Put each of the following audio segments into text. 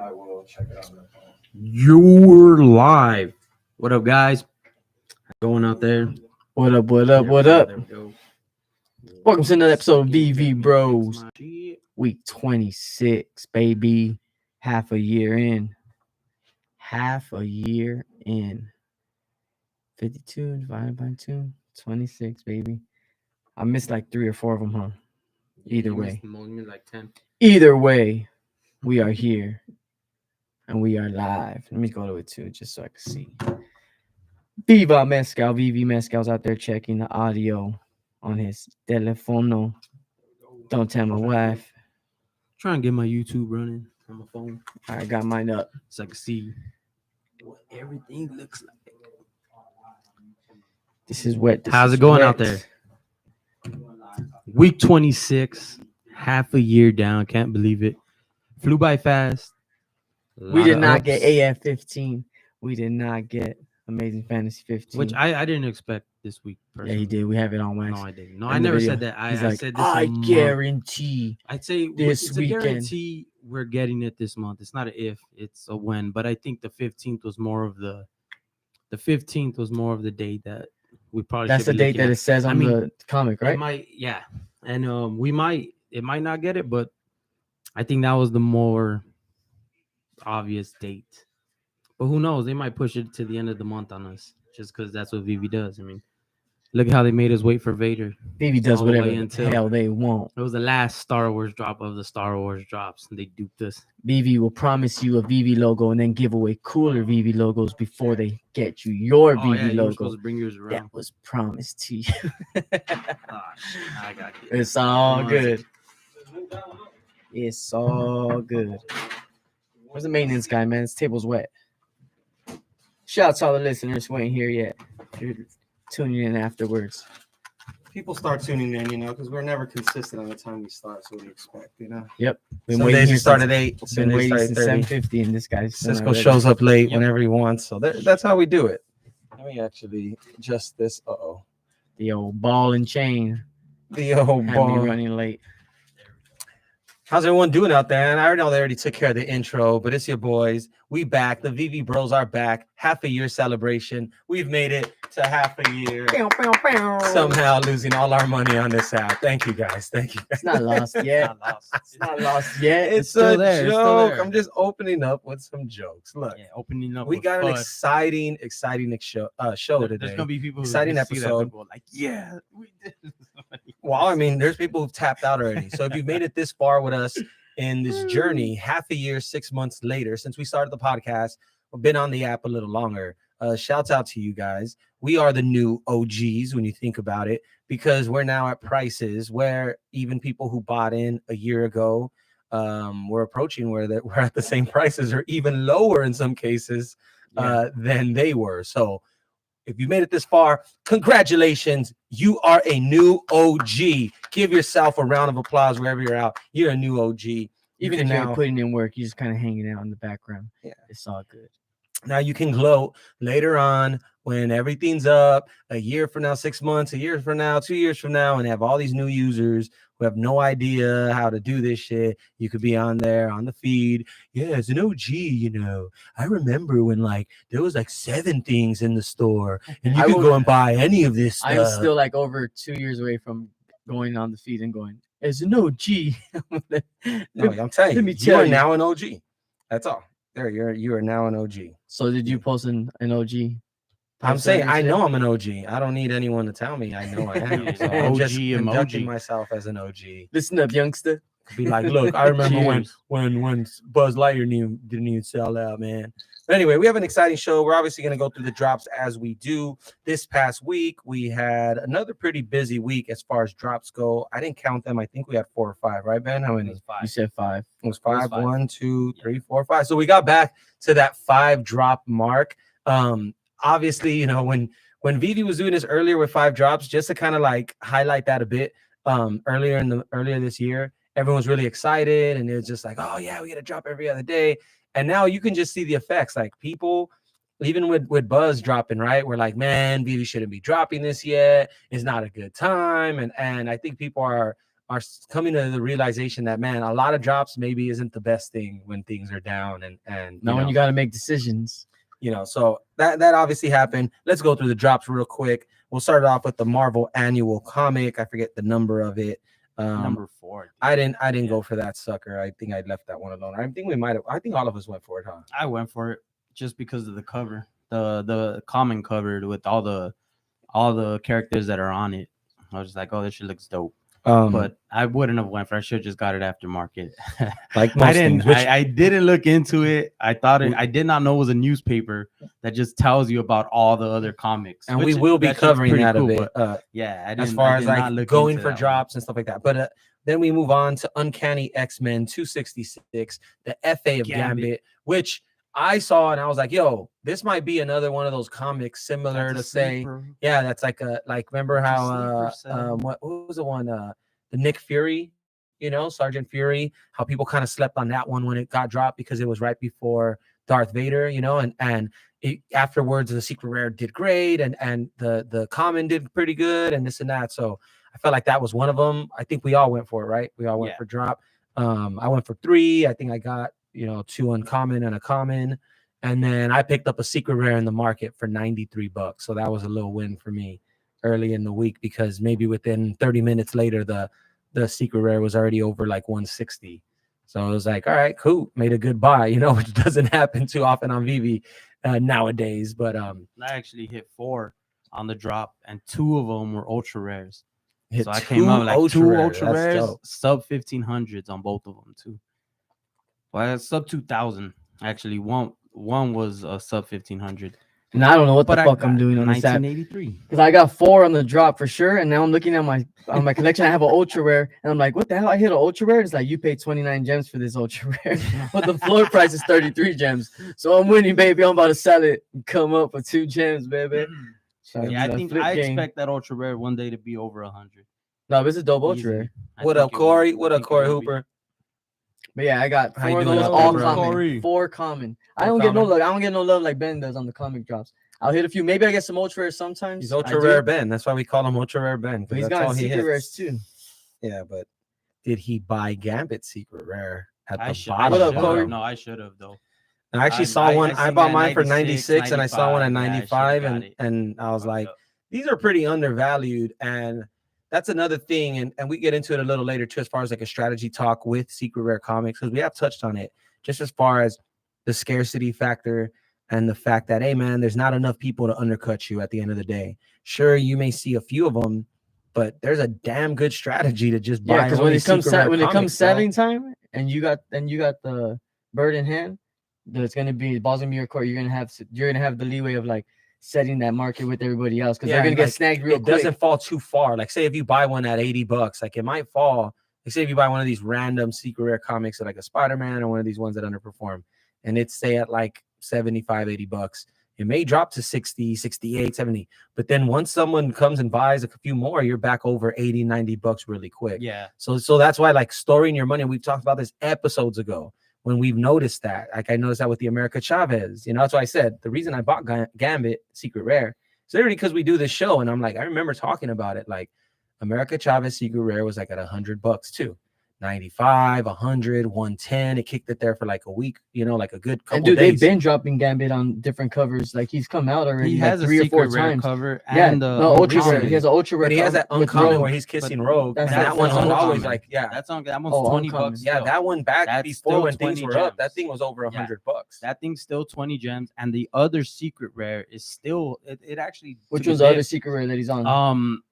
I will check it out. You're live. What up, guys? Going out there. What up? What up? Welcome to another episode of Veve Bros. Week 26, baby. Half a year in. 52 divided by 2, 26, baby. I missed like 3 or 4 of them, huh? Either way. Like 10. Either way, we are here. And we are live. Let me go to it too, just so I can see. Viva Mezcal. Veve Mezcal's out there checking the audio on his telefono. Don't tell my wife. Trying to get my YouTube running on my phone. I got mine up so I can see what everything looks like. This is wet. How's it going out there? Week 26, half a year down. Can't believe it. Flew by fast. We did not get AF 15. We did not get Amazing Fantasy 15. Which I didn't expect this week. Personally. Yeah, he did. We have it on wax. No, I didn't. No, I never said that. I said this. I guarantee. I'd say this it's weekend. A guarantee we're getting it this month. It's not an if, it's a when. But I think the 15th was more of the 15th was more of the date that we probably. That's the date that it says on the comic, right? It might, yeah, and it might not get it, but I think that was the more obvious date. But who knows? They might push it to the end of the month on us just because that's what Veve does. I mean, look at how they made us wait for Vader. Veve does whatever the hell they want. It was the last Star Wars drop of the Star Wars drops, and they duped us. Veve will promise you a Veve logo and then give away cooler Veve logos before they get you your Veve logo. You were supposed to bring yours around. That was promised to you. I got you. It's all good. It's all good. Where's the maintenance guy, man? This table's wet. Shout out to all the listeners who ain't here yet. If you're tuning in afterwards. People start tuning in, because we're never consistent on the time we start. So what do you expect, Yep. Some days we start at 8. Been waiting since 7:50, and this guy's Cisco shows up late whenever he wants. So that's how we do it. Let me actually adjust this. The old ball and chain. The old ball. Me running late. How's everyone doing out there? And I know they already took care of the intro, but it's your boys. We back. The Veve Bros are back. Half a year celebration. We've made it to half a year. Somehow losing all our money on this app. Thank you, guys. Thank you. It's not lost yet. It's not lost yet. It's a joke. I'm just opening up with some jokes. Look, opening up. We got an exciting show today. There's gonna be people. Exciting episode. Like, yeah, we did. Well, I mean, there's people who've tapped out already. So if you've made it this far with us in this journey, half a year, 6 months later, since we started the podcast, we've been on the app a little longer. Shouts out to you guys. We are the new OGs when you think about it, because we're now at prices where even people who bought in a year ago, we're approaching where we're at the same prices or even lower in some cases than they were. So if you made it this far, congratulations. You are a new OG. Give yourself a round of applause wherever you're out. You're a new OG. Even if you're putting in work, you're just kind of hanging out in the background. Yeah, it's all good. Now you can gloat later on when everything's up, a year from now, 6 months, a year from now, 2 years from now, and have all these new users who have no idea how to do this shit. You could be on there on the feed. Yeah, as an OG, I remember when there was 7 things in the store and you could go and buy any of this stuff. I'm still over 2 years away from going on the feed and going, as an OG. I'm telling you, you are now an OG. That's all. There, you are now an OG. So did you post an OG? I'm saying I know I'm an OG. I don't need anyone to tell me. I know I am. So I'm just conducting myself as an OG. Listen up, youngster. Be like, look, I remember when Buzz Lightyear didn't even sell out, man. But anyway, we have an exciting show. We're obviously going to go through the drops as we do. This past week, we had another pretty busy week as far as drops go. I didn't count them. I think we had 4 or 5, right, Ben? How many? You said 5. It was 5. 1, 2, 3, 4, 5. So we got back to that 5 drop mark. Obviously, when Veve was doing this earlier with 5 drops, just to kind of highlight that a bit, earlier this year, everyone was really excited, and it was just oh yeah, we get a drop every other day. And now you can just see the effects. People, even with Buzz dropping, right? We're like, man, Veve shouldn't be dropping this yet. It's not a good time. And I think people are are coming to the realization that, man, a lot of drops maybe isn't the best thing when things are down, and Now when you got to make decisions. So that obviously happened. Let's go through the drops real quick. We'll start off with the Marvel annual comic. I forget the number of it. Number 4. I didn't go for that sucker. I think I left that one alone. I think we might have. I think all of us went for it, huh? I went for it just because of the cover, the common cover with all the characters that are on it. I was just like, oh, this shit looks dope. But I wouldn't have went for it. I should have just got it aftermarket. Like most things. I didn't look into it. I thought I did not know it was a newspaper that just tells you about all the other comics. And we will be covering that a bit. Yeah, as far as like going for drops and stuff like that. But then we move on to Uncanny X-Men 266, the FA of Gambit, which I saw and I was like, yo, this might be another one of those comics similar to say, yeah, that's like remember how what was the one the Nick Fury, Sergeant Fury, how people kind of slept on that one when it got dropped because it was right before Darth Vader, and afterwards the secret rare did great and the common did pretty good and this and that. So I felt like that was one of them. I think we all went for it, right? We all went for drop. I went for 3. I think I got 2 uncommon and a common, and then I picked up a secret rare in the market for $93. So that was a little win for me early in the week because maybe within 30 minutes later the secret rare was already over like 160. So I was like, all right, cool, made a good buy, which doesn't happen too often on Veve nowadays. But I actually hit 4 on the drop, and 2 of them were ultra rares. So I came up like 2 ultra rares, sub 1500s on both of them too. Well, sub 2000 actually. One was a sub 1500. And I don't know what the fuck I'm doing on this app. 1983. Because I got 4 on the drop for sure, and now I'm looking at my collection. I have an ultra rare, and I'm like, what the hell? I hit an ultra rare. It's like you paid 29 gems for this ultra rare, but the floor price is 33 gems. So I'm winning, baby. I'm about to sell it and come up with 2 gems, baby. So, yeah, I expect that ultra rare one day to be over 100. No, this is dope ultra rare. What up, Corey? What up, Corey Hooper? But yeah, I got 4 of those, all common. 4 common. I don't get no love. I don't get no love like Ben does on the comic drops. I'll hit a few. Maybe I get some ultra rares sometimes. He's ultra rare Ben. That's why we call him ultra rare Ben. But he's got secret rares too. Yeah, but did he buy Gambit secret rare at the bottom? What up, Corey? No, I should have though. I actually saw one. I bought mine for 96 and I saw one at 95 and I was like, these are pretty undervalued. And that's another thing, and we get into it a little later too, as far as like a strategy talk with secret rare comics, because we have touched on it, just as far as the scarcity factor and the fact that, hey man, there's not enough people to undercut you at the end of the day. Sure, you may see a few of them, but there's a damn good strategy to just buy. Because when it comes selling time, and you got the bird in hand, that's gonna be balls in your court. You're gonna have the leeway of like setting that market with everybody else because they're gonna get snagged real quick. It doesn't fall too far. Like say if you buy one at $80, like it might fall. Like say if you buy one of these random secret rare comics like a Spider-Man or one of these ones that underperform, and it's say at like $75-$80, it may drop to 60, 68, 70. But then once someone comes and buys a few more, you're back over $80-$90 really quick. Yeah. So that's why like storing your money. We've talked about this episodes ago. When we've noticed that, like I noticed that with the America Chavez, that's why I said the reason I bought Gambit Secret Rare is literally because we do this show, and I'm like, I remember talking about it. Like America Chavez Secret Rare was like at $100 too, 95, 100, 110. It kicked it there for like a week, like a good couple and dude, days. They've been dropping Gambit on different covers. Like he's come out already. He has like 3 a or 4 secret rare times. cover. Yeah, and no ultra rare. He has an ultra rare. But he has that uncommon where he's kissing Rogue. And that one's always like, yeah, that one's $20. Yeah, that one back before when things were up, that thing was over $100. That thing's still 20 gems, and the other secret rare is still it actually. Which was the other secret rare that he's on?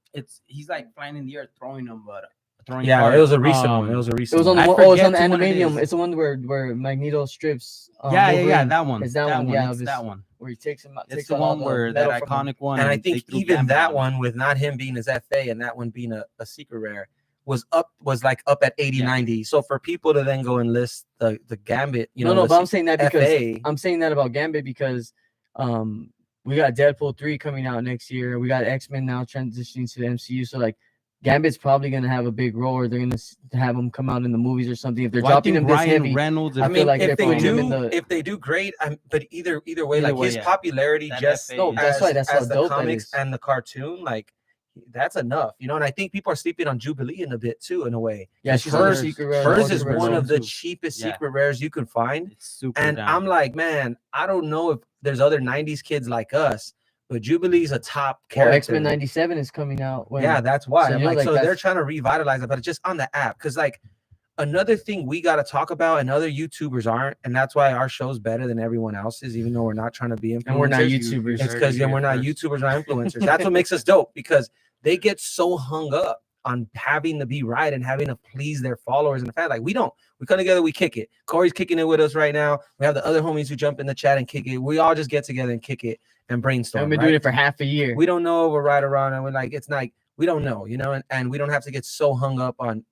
He's like flying in the air throwing them, but. Yeah, it was a recent one. It was on the Animanium. It's the one where Magneto strips. Yeah, that one. It's that one. Yeah, it's that one where he takes him out. It's the one where that iconic one. And I think even that one, with not him being his FA and that one being a secret rare, was up at 80, 90. So for people to then go and list the Gambit, but I'm saying that because I'm saying that about Gambit because we got Deadpool 3 coming out next year. We got X-Men now transitioning to the MCU. So like. Gambit's probably gonna have a big role, or they're gonna have him come out in the movies or something. If they're dropping him this heavy, Reynolds, I mean, like if they do great. But either way, his popularity that's the comics and the cartoon, like that's enough, you know. And I think people are sleeping on Jubilee in a bit too, in a way. Yeah, she's on the hers, secret rare. hers the is secret rare one zone of the too. cheapest Yeah. secret rares you can find. It's super And down. I'm like, man, I don't know if there's other 90s kids like us, but Jubilee's a top Well, character. X-Men 97 is coming out. Yeah, that's why. So, I'm you know, like, like, so they're that's- trying to revitalize it, but it's just on the app. Because like another thing we got to talk about, and other YouTubers aren't, and that's why our show's better than everyone else's, even though we're not trying to be influencers. And we're not YouTubers. It's because we're not YouTubers, not influencers. That's what makes us dope, because they get so hung up on having to be right and having to please their followers and the fans. Like we don't. We come together, we kick it. Corey's kicking it with us right now. We have the other homies who jump in the chat and kick it. We all just get together and kick it and brainstorm. I've been right? doing it for half a year. We don't know if we're right or wrong, and we're like, it's like we don't know, you know, and we don't have to get so hung up on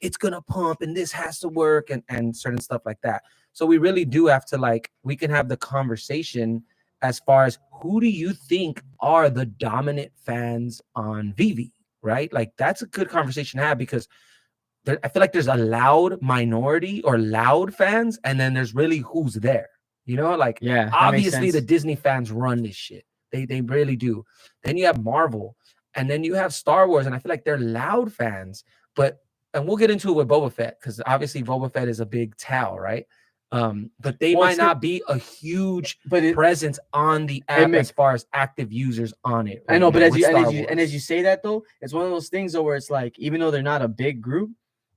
it's gonna pump and this has to work and certain stuff like that. So we really do have to, like, we can have the conversation as far as who do you think are the dominant fans on Veve, right? Like that's a good conversation to have, because I feel like there's a loud minority or loud fans, and then there's really who's there, you know, like Yeah, that makes obviously sense. the Disney fans run this shit. They really do. Then you have Marvel, and then you have Star Wars, and I feel like they're loud fans. But and we'll get into it with Boba Fett, because obviously Boba Fett is a big towel, right? But they Well, might it's not be a huge but it, presence on the app makes- as far as active users on it. I know, right but now as with you Star and Wars. as you say that though, it's one of those things though where it's like, even though they're not a big group,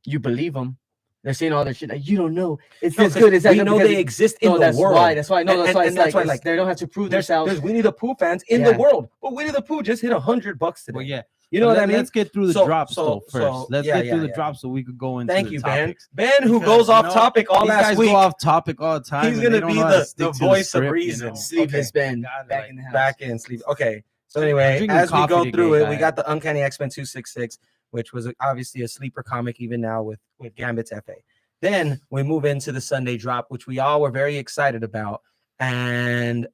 you believe them. They're saying all their shit. Like, you don't know. It's No, this 'cause good. It's that we good know because they it- exist in no, the that's world. why. That's why. No, And- that's why. and It's that's like why, like, they don't have to prove There's themselves. Winnie the Pooh fans in Yeah. the world, but Winnie the Pooh just hit $100 today. Well, yeah. You know what I mean? Let's get through the So- drops so- though first. so, Let's yeah, get through yeah, the yeah. drops so we could go into Thank the you, topics. Ben, who Because, goes off you know, topic all These last guys week. go off topic all the time. He's and gonna they don't be know how to the stick to voice of script, you reason. know? Sleepless Ben Gotta, back like, in the house. Back in sleep. Okay. So anyway, Drinking as we coffee go today, through it, we guys. got the Uncanny X-Men 266, which was obviously a sleeper comic even now with Gambit's FA. Then we move into the Sunday drop, which we all were very excited about, and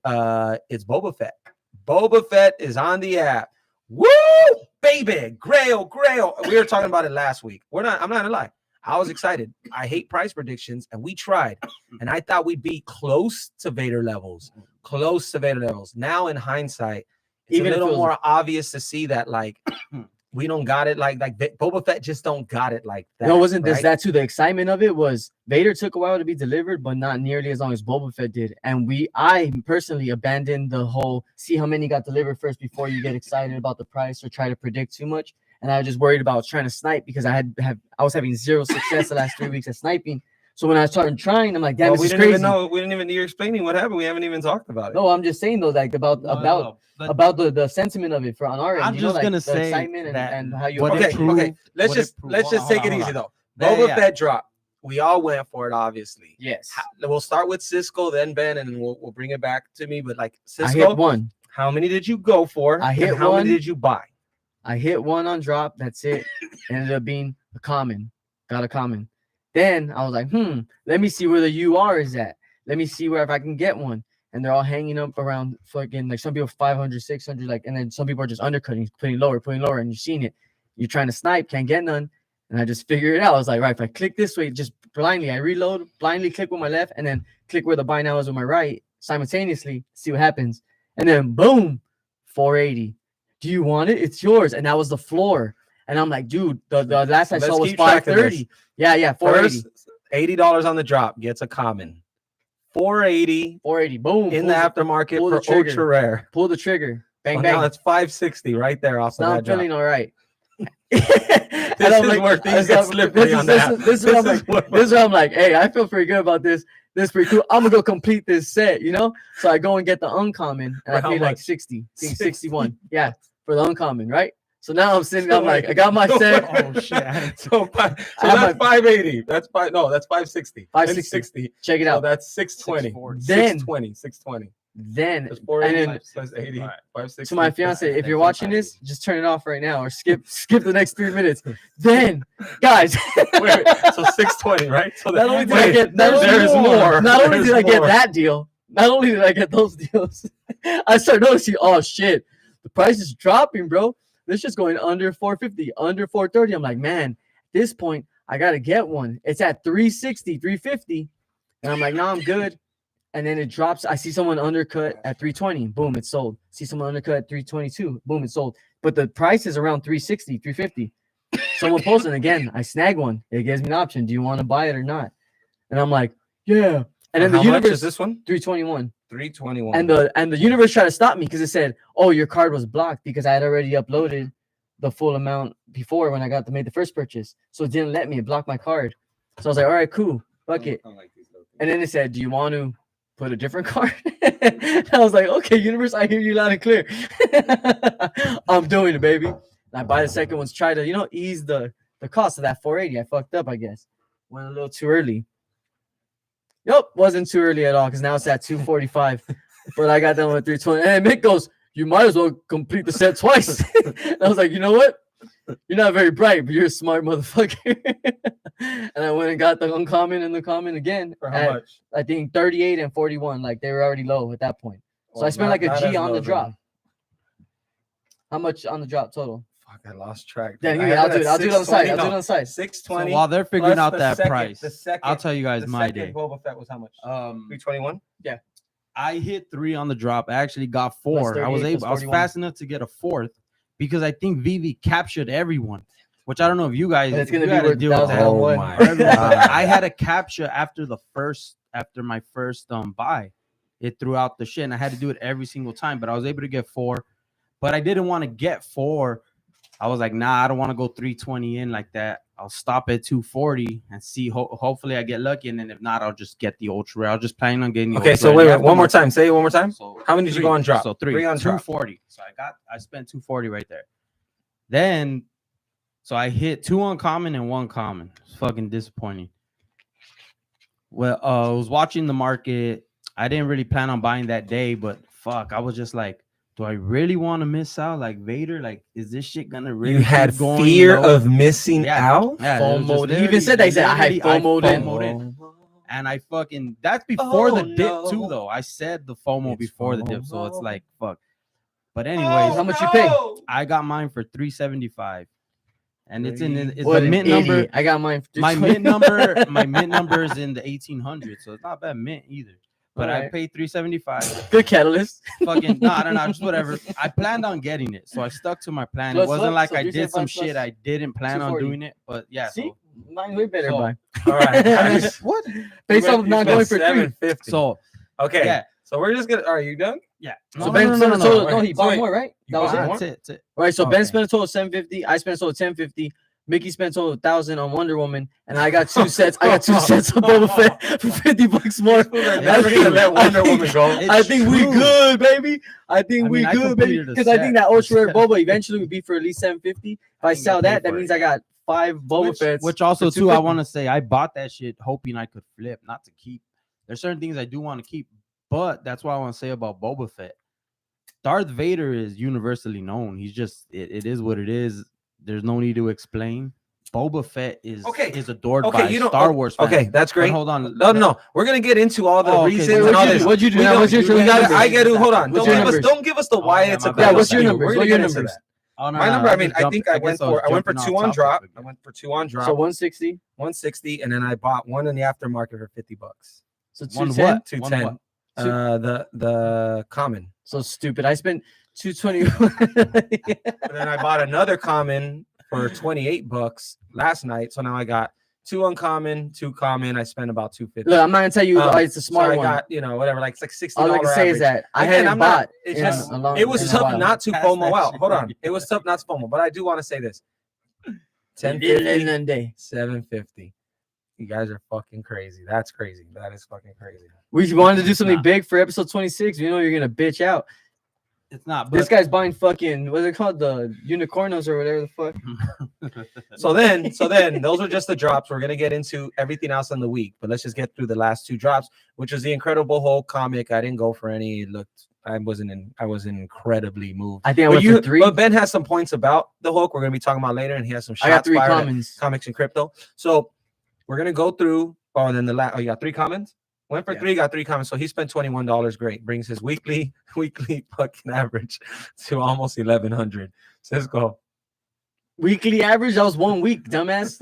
it's Boba Fett. Boba Fett is on the app. Woo, baby, Grail. We were talking about it last week. I'm not gonna lie. I was excited. I hate price predictions, and we tried, and I thought we'd be close to Vader levels. Now, in hindsight, it's Even a if it little was- more obvious to see that, like, we don't got it like Boba Fett just don't got it like that. No, it wasn't this right? that too. The excitement of it was Vader took a while to be delivered, but not nearly as long as Boba Fett did. And I personally abandoned the whole see how many got delivered first before you get excited about the price or try to predict too much. And I was just worried about trying to snipe because I was having zero success the last 3 weeks at sniping. So when I started trying, I'm like, damn, Well, this is we didn't crazy. even know. We didn't even. You're explaining what happened. We haven't even talked about it. No, I'm just saying though, like about the sentiment of it for on our end. I'm you know, just like, gonna the say excitement that and how you what it Okay, approach it. proved- okay. Let's what it just proved- take hold it on, easy though. Yeah, Boba yeah. Fett drop. We all went for it, obviously. Yes, We'll start with Cisco, then Ben, and we'll bring it back to me. But like I hit Cisco, one. how many did you go for? I and hit how one. many did you buy? I hit one on drop. That's it. Ended up being a common. Got a common. Then I was like, let me see where the UR is at. Let me see where if I can get one. And they're all hanging up around fucking, like, some people 500, 600, like, and then some people are just undercutting, putting lower, and you're seeing it. You're trying to snipe, can't get none. And I just figured it out. I was like, right, if I click this way, just blindly, I reload, blindly click with my left, and then click where the buy now is with my right, simultaneously, see what happens. And then boom, 480. Do you want it? It's yours. And that was the floor. And I'm like, dude, the last I Let's saw was keep tracking 530. Yeah, 480. First, $80 on the drop gets a common. 480 480. Boom. in the aftermarket pull the for trigger. ultra rare. Pull the trigger. Bang, So bang. now that's 560 right there off Now of I'm that drop. feeling all right. This is where things get slippery on that. This is where I'm like, hey, I feel pretty good about this. This is pretty cool. I'm gonna go complete this set, you know? So I go and get the uncommon, and For I how pay like much? 60, 61. Yeah, for the uncommon, right? So now I'm sitting, I'm like, I got my So set. Oh shit! So I have that's 580. That's 560. 560. Check it So out. that's 620. 640. 620. Then That's 480 and then plus 80. 560. to my fiance, if you're watching this, just turn it off right now or skip the next 3 minutes. Then, guys, Wait, so 620, right? So not only did I wait, get there's more. Not only There's did I get more. that deal, not only did I get those deals, I started noticing, oh shit, the price is dropping, bro. This just going under 450, under 430. I'm like, man, at this point, I gotta get one. It's at 360, 350. And I'm like, no, I'm good. and then it drops. I see someone undercut at 320. Boom, it's sold. See someone undercut at 322. Boom, it's sold. But the price is around 360, 350. Someone posted again. I snag one. It gives me an option. Do you want to buy it or not? And I'm like, yeah. And then How the universe much is this one? 321. 321. And the universe tried to stop me because it said, "Oh, your card was blocked because I had already uploaded the full amount before when I made the first purchase. So it didn't let me. It blocked my card. So I was like, all right, cool, fuck it. And then it said, do you want to put a different card? And I was like, okay, universe, I hear you loud and clear. I'm doing it, baby. And I buy the second one to try to, ease the cost of that 480. I fucked up, I guess. Went a little too early. Nope, wasn't too early at all because now it's at 245. But I got done with 320. And Mick goes, you might as well complete the set twice. And I was like, you know what? You're not very bright, but you're a smart motherfucker. And I went and got the uncommon and the common again. For how much? I think 38 and 41. Like they were already low at that point. So I spent like a G on the drop. How much on the drop total? Fuck, I lost track. Yeah, I'll do it on the side. 620. So while they're figuring out that second, price, I'll tell you guys my day. Boba Fett was how much? 321. Yeah. I hit 3 on the drop. I actually got 4. I was fast enough to get a 4th because I think Veve captured everyone, which I don't know if you guys. It's gonna be worth deal with that. Oh my God. I had a capture after my first buy. It threw out the shit, and I had to do it every single time. But I was able to get 4. But I didn't want to get 4. I was like, nah, I don't want to go 320 in like that. I'll stop at 240 and see. Hopefully, I get lucky, and then if not, I'll just get the ultra rare. I'll just plan on getting the okay. Ultra So rare. wait, one more time. Say it one more time. So how many did you go on drop? So 3 on 240. So I spent 240 right there. Then, so I hit 2 uncommon and 1 common. It's fucking disappointing. Well, I was watching the market. I didn't really plan on buying that day, but fuck, I was just like, do I really want to miss out? Like Vader, like, is this shit gonna really? You had keep going fear low? of missing out. Yeah, FOMO. He even said that. He said, I had FOMO'd in. And I fucking, that's before the dip no. too, though. I said the FOMO It's before the dip, so FOMO. it's like, fuck. But anyways, How much you pay? I got mine for 375, and it's What the an mint number. idiot. I got mine. For My mint number is in the 1800s, so it's not bad mint either. But I Alright. paid 375. Good catalyst. Fucking no, I don't know, just whatever. I planned on getting it, so I stuck to my plan. Plus It wasn't what? like So I did some 375 shit plus I didn't plan on 240. doing it, but yeah. See, So, mine way better. So- Buy. All right. what? Based on not going for 3. 750. So okay. yeah, So we're just gonna. Are you done? yeah. So Ben spent a total. No, he bought wait. more, right? You That was bought it. more? That's it. All right, so Ben Okay. spent a total of 750. I spent a total of 1050. Mickey spent a total of 1,000 on Wonder Woman, and I got 2 sets. I got 2 sets of Boba Fett for $50 more. They're never gonna let Wonder Woman go. I think we true. good, baby. I think we I good, baby. completed a Because I think set. that ultra rare Boba eventually would be for at least 750. If I think sell I paid that, that for means it. I got 5 Boba Fetts. Which also for too, I 250. want to say I bought that shit hoping I could flip, not to keep. There's certain things I do want to keep, but that's what I want to say about Boba Fett. Darth Vader is universally known. He's just it is what it is. There's no need to explain. Boba Fett is adored by Star Wars fans. Okay, that's But great. hold on. No. We're gonna get into all the Oh, okay. reasons What'd and all you this. do? What'd you do? We Now, don't- what's your we true gotta- numbers? I get to hold on. What's your numbers? Don't give us the why yeah, it's my a bad. Yeah, what's your question. numbers? We're What gonna are your get into numbers? that. Oh, no, My no, number. I just mean, I jumped- think I went guess was for jumping 2 off on topic drop. I again. went for 2 on drop. So 160. 160, and then I bought one in the aftermarket for $50. So One 210. what? 210. One The common. So stupid. I spent 220. And then I bought another common for $28 last night. So now I got 2 uncommon, 2 common. I spent about $250. Look, I'm not gonna tell you. It's a So smart I one. got, whatever, like it's like $60. All I can say is that I Again, hadn't I'm not- bought. it's in just- a long- it was in a tough while. not to Pass FOMO that out. shit. Hold on. It was tough not to FOMO, but I do want to say this. 1050, Day. 750. You guys are fucking crazy. That's crazy. That is fucking crazy. We wanted to do It's something not. big for episode 26. You know you're gonna bitch out. It's not. But This guy's buying fucking what's it called, the unicornos or whatever the fuck. So then those are just the drops. We're gonna get into everything else in the week, but let's just get through the last 2 drops, which was the Incredible Hulk comic. I didn't go for any. It looked, I was incredibly moved. I think I But went for 3. but Ben has some points about the Hulk. We're gonna be talking about later, and he has some I got shots 3 fired at commons. comics and crypto. So we're gonna go through. Oh, and then you got 3 comments. Went for 3, got 3 comments. So he spent $21. Great, brings his weekly fucking average to almost 1,100. So let's go. Weekly average? That was 1 week, dumbass.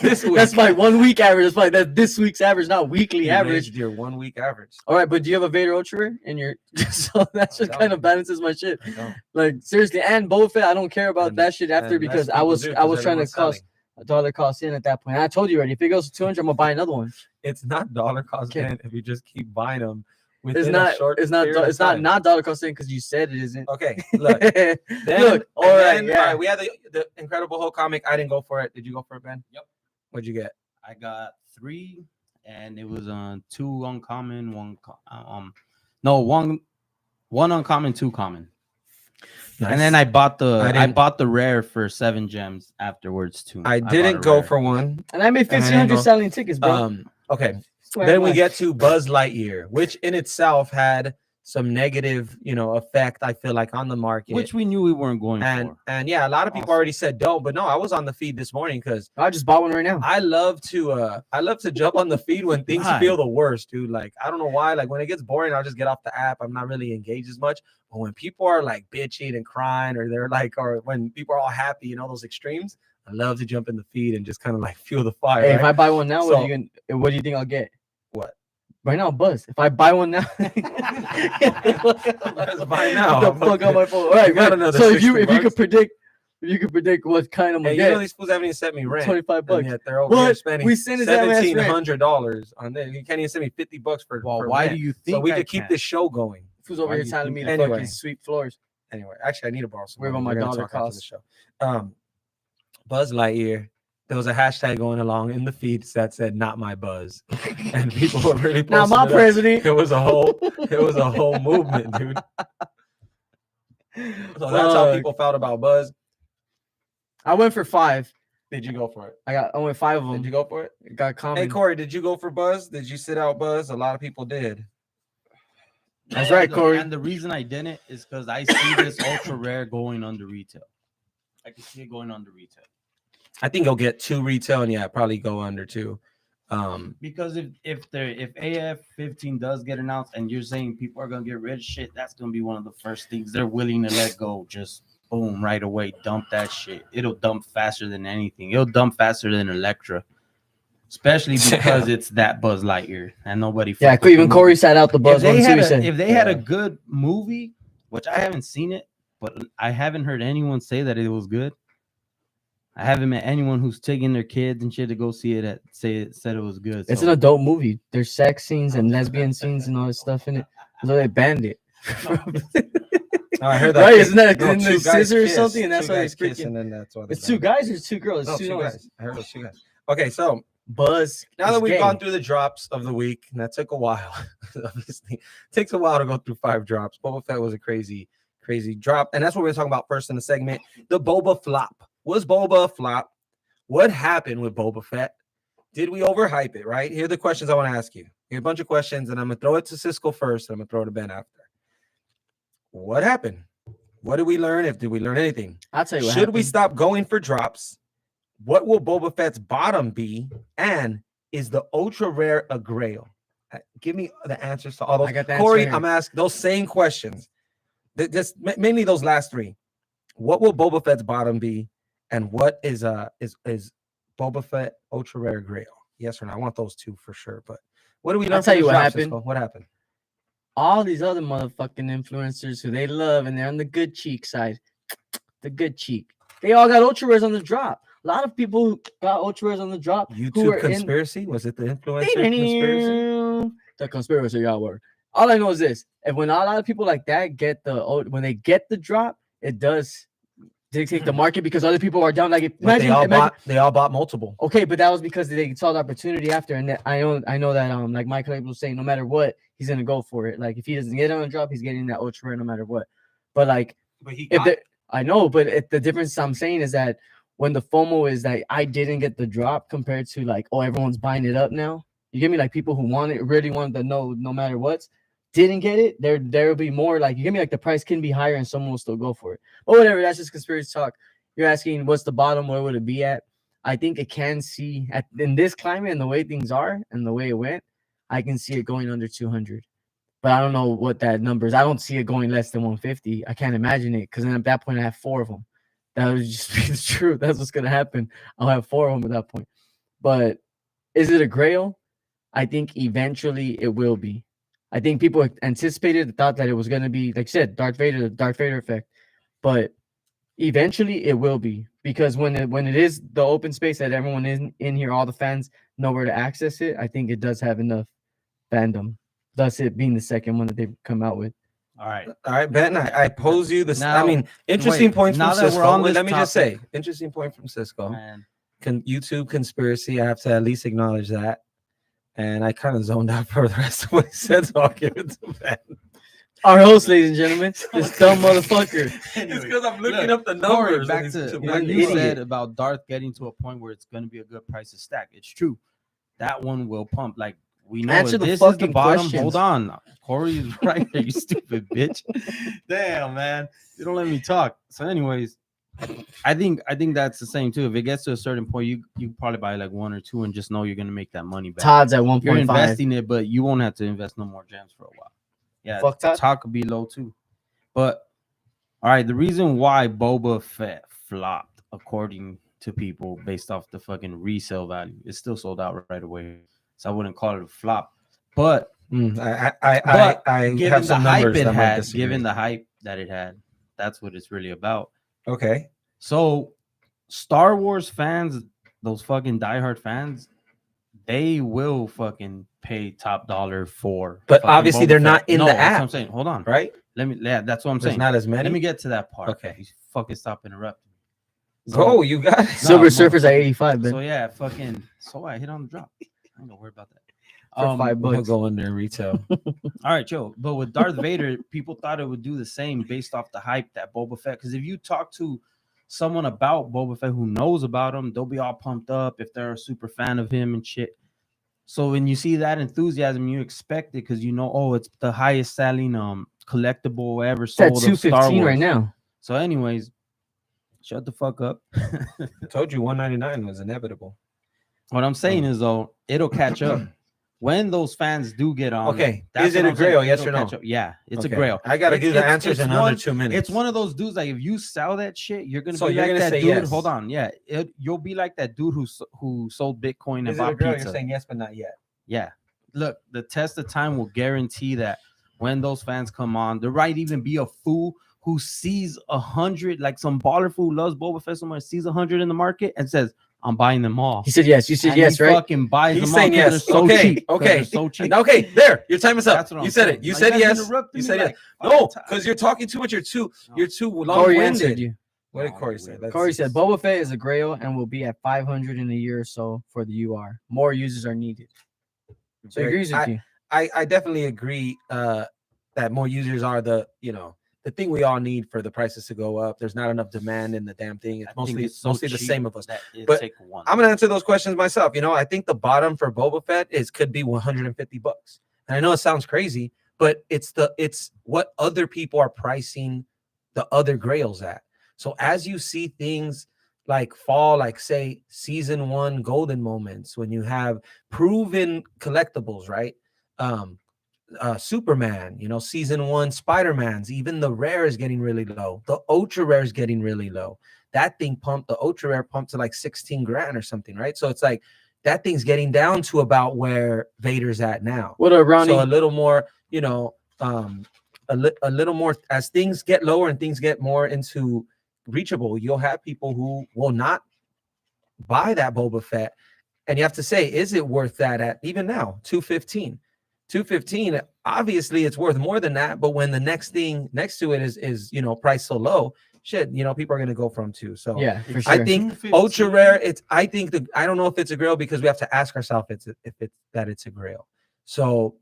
This week. That's my 1 week average. That's like this week's average, not weekly You average. raised your 1 week average. All right, but do you have a Vader Ultra Rare in your? So that just kind of balances my shit. I don't. Like seriously, and Boba Fett, I don't care about And- that shit after and because less I people was do, I was 'cause trying to everyone's cost selling. $1 cost in at that point. And I told you already. If it goes to 200, I'm gonna buy another one. It's not dollar cost Okay. in if you just keep buying them. It's within not. a short It's not. period of It's not time. not $1 cost in because you said it isn't. Okay, look. Then, Look. All right. all Yeah. right. We had the Incredible Hulk comic. I didn't go for it. Did you go for it, Ben? Yep. What'd you get? I got 3, and it was 2 uncommon, one uncommon, 2 common. And then I bought the rare for 7 gems afterwards too. I bought didn't a go rare. for one. And I made And I 1,500 go- selling tickets, bro. Okay. Swear Then to we God. get to Buzz Lightyear, which in itself had some negative, effect, I feel like, on the market. which we knew we weren't going for. And yeah, a lot of people Awesome. already said don't, but no, I was on the feed this morning because I just bought one right now. I love to jump on the feed when things Why? feel the worst, dude. Like, I don't know why. Like, when it gets boring, I'll just get off the app. I'm not really engaged as much. But when people are like bitching and crying, or when people are all happy, those extremes, I love to jump in the feed and just kind of like fuel the fire. Hey, right? if I buy one now, So- what do you think I'll get? What? Right now, Buzz. If I buy one now, Buzz, buy now. Get the fuck on my phone. All right, You got right. another So if you 60 bucks? could predict what kind I'm Hey, gonna get, these fools haven't even sent me rent. 25 And bucks. yet they're over here What? spending We sent his ass rent. $1,700 on this. You can't even send me $50 for. Well, for why rent. do you think So we I could keep can't? this show going? Who's over Why here do you telling me think to that? fucking Anyway. sweep floors? Anyway, actually, I need to borrow some. Where money. about my We're gonna dollar talk after the cost? show. Buzz Lightyear. There was a hashtag going along in the feeds that said "Not my Buzz," and people were really Now posting my it up. president. It was a whole movement, dude. So that's how people felt about Buzz. I went for 5. Did you go for it? I went 5 of Did them. you go for it? Got common. Hey Corey, did you go for Buzz? Did you sit out Buzz? A lot of people did. That's right, Corey. And the reason I didn't is because I see this ultra rare going under retail. I can see it going under retail. I think he'll get 2 retail, and yeah, probably go under 2. Because if AF-15 does get announced and you're saying people are gonna get rid of shit, that's gonna be one of the first things they're willing to let go. Just boom, right away, dump that shit. It'll dump faster than anything. It'll dump faster than Electra, especially because it's that Buzz Lightyear and nobody. Yeah, fucked with even the Corey movie. sat out the Buzz one too. He said, If they had a good movie, which I haven't seen it, but I haven't heard anyone say that it was good. I haven't met anyone who's taking their kids and shit to go see it said it was good. it's so- an adult movie. There's sex scenes and lesbian scenes and all this stuff in it. So they banned it. Oh, I heard that. Right? Isn't that No, in the 2 guys scissor or kiss, something? And that's 2 why they guys kiss, freaking. and then that's why they It's 2 banned it. guys or 2 girls? No, It's 2 2 guys. guys. I heard it was 2 guys. Okay, so Buzz. now that is we've gay. gone through the drops of the week, and that took a while. Obviously, it takes a while to go through 5 drops. Boba Fett was a crazy drop, and that's what we were talking about first in the segment. The Boba flop. Was Boba a flop? What happened with Boba Fett? Did we overhype it? Right here are the questions I want to ask you. Here are a bunch of questions, and I'm gonna throw it to Cisco first, and I'm gonna throw it to Ben after. What happened? What did we learn? Did we learn anything? I'll tell you what Should we happened. stop going for drops? What will Boba Fett's bottom be? And is the ultra rare a grail? Give me the answers to all those. I got the Corey, answer here. I'm asking those same questions. Just mainly those last 3. What will Boba Fett's bottom be? And what is Boba Fett ultra rare grail? Yes or no? I want those 2 for sure. But what do we learn? I'll tell from you the what drops, happened. Cisco? What happened? All these other motherfucking influencers who they love and they're on the good cheek side, the good cheek. They all got ultra rares on the drop. A lot of people who got ultra rares on the drop. who YouTube were conspiracy? Was it the influencer conspiracy? The conspiracy, y'all were. All I know is this: if when a lot of people like that get when they get the drop, it does dictate the market because other people are down. Like, But they all bought multiple. Okay, but that was because they saw the opportunity after, and I know that like Michael was saying, no matter what, he's gonna go for it. Like if he doesn't get it on a drop, he's getting that ultra rare no matter what. But like, But he I know, but the difference I'm saying is that when the FOMO is that I didn't get the drop compared to like, oh, everyone's buying it up now. You get me? Like people who really wanted to know no matter what, didn't get it. There'll be more like, you get me? Like the price can be higher and someone will still go for it. But whatever, that's just conspiracy talk. You're asking what's the bottom, where would it be at? I think it can see in this climate and the way things are and the way it went, I can see it going under 200. But I don't know what that number is. I don't see it going less than 150. I can't imagine it because then at that point I have 4 of them. That would just be the truth. That's what's gonna happen. I'll have 4 of them at that point. But is it a grail? I think eventually it will be. I think people anticipated, thought that it was gonna be, like I said, Darth Vader, the Darth Vader effect. But eventually it will be, because when it is the open space that everyone in here, all the fans know where to access it. I think it does have enough fandom. Thus, it being the second one that they've come out with. All right. Ben, I pose you this. Now, I mean, interesting wait, points from now that we're Cisco. on Wait, this let me just say, topic- interesting point from Cisco. Man. YouTube conspiracy. I have to at least acknowledge that. And I kind of zoned out for the rest of what he said, so I'll give it to Ben. Our host, ladies and gentlemen, this dumb motherfucker. It's because I'm looking look, up the Corey, numbers. back and to he's- what an you idiot. said about Darth getting to a point where it's going to be a good price to stack. It's true. That one will pump. Like, we know Answer if the this is the fucking bottom. questions. Hold on. Corey is right there, you stupid bitch. Damn, man. You don't let me talk. So, anyways, I think that's the same too. If it gets to a certain point, you probably buy like 1 or 2 and just know you're gonna make that money back. Todd's at You're 1.5. investing it, but you won't have to invest no more gems for a while. Yeah, Fuck Todd. Todd could be low too. But all right, the reason why Boba Fett flopped, according to people, based off the fucking resale value, it's still sold out right away. So I wouldn't call it a flop. But I given have the some hype numbers it that might had, disagree. given the hype that it had, that's what it's really about. Okay. So Star Wars fans, those fucking diehard fans, they will fucking pay top dollar for. But fucking obviously Boba they're Fett. not in No, the that's what app. I'm saying. Hold on. Right? That's what I'm There's saying. not as many. Let me get to that part. Okay. You fucking stop interrupting. Go, you got it. Silver No, Surfer's at 85, So man. yeah, fucking. So I hit on the drop. I ain't gonna worry about that. For $5 We'll bucks. go under retail. All right, Joe. But with Darth Vader, people thought it would do the same based off the hype that Boba Fett. Because if you talk to someone about Boba Fett who knows about him, they'll be all pumped up if they're a super fan of him and shit. So when you see that enthusiasm, you expect it because you know, oh, it's the highest selling collectible ever It's at sold of Star 215 Wars right now. So, anyways, shut the fuck up. I told you 199 was inevitable. What I'm saying is, though, it'll catch up when those fans do get on. Okay, that's is it what a I'm saying, grail, yes it'll or no? catch up. Yeah, it's Okay. a grail. I gotta give the answers in under 2 minutes. It's one of those dudes like if you sell that shit, you're gonna So be you're like gonna that say dude. yes. Hold on, yeah, you'll be like that dude who sold Bitcoin and Is it a bought grail? pizza. You're saying yes, but not yet. Yeah, look, the test of time will guarantee that when those fans come on, there might even be a fool who sees 100, like some baller fool loves Boba Fett somewhere, sees 100 in the market and says, "I'm buying them all." He said yes. You said And yes, he right? fucking buys He's them saying all 'cause yes. they're so Okay, cheap. 'Cause okay. they're so cheap. Okay, there. Your time is up. That's what I'm You said saying. it. You Like, said guys yes. interrupted You me said yes. like No, 5 times. because you're talking too much. You're too Corey long-winded. answered you. What did No, Corey we- say? Corey said Boba Fett is a grail and will be at 500 in a year or so for the UR. More users are needed. So he agrees with you. I definitely agree that more users are the thing we all need for the prices to go up. There's not enough demand in the damn thing. It's I think mostly it's so mostly the cheap same of us. that it'd But take one. I'm gonna answer those questions myself. I think the bottom for Boba Fett could be $150. And I know it sounds crazy, but it's what other people are pricing the other grails at. So as you see things like fall, like say season 1 golden moments, when you have proven collectibles, right? Superman, season 1 Spider-Man's, even the rare is getting really low. The ultra rare is getting really low. That thing the ultra rare pumped to like 16 grand or something, right? So it's like that thing's getting down to about where Vader's at now. What up, Ronnie? So a little more, a little more as things get lower and things get more into reachable, you'll have people who will not buy that Boba Fett. And you have to say, is it worth that at even now, 215? 215, obviously it's worth more than that, but when the next thing next to it is priced so low, shit, people are going to go from 2. So yeah, for sure. I think ultra rare, I don't know if it's a grail because we have to ask ourselves if it's a grail. So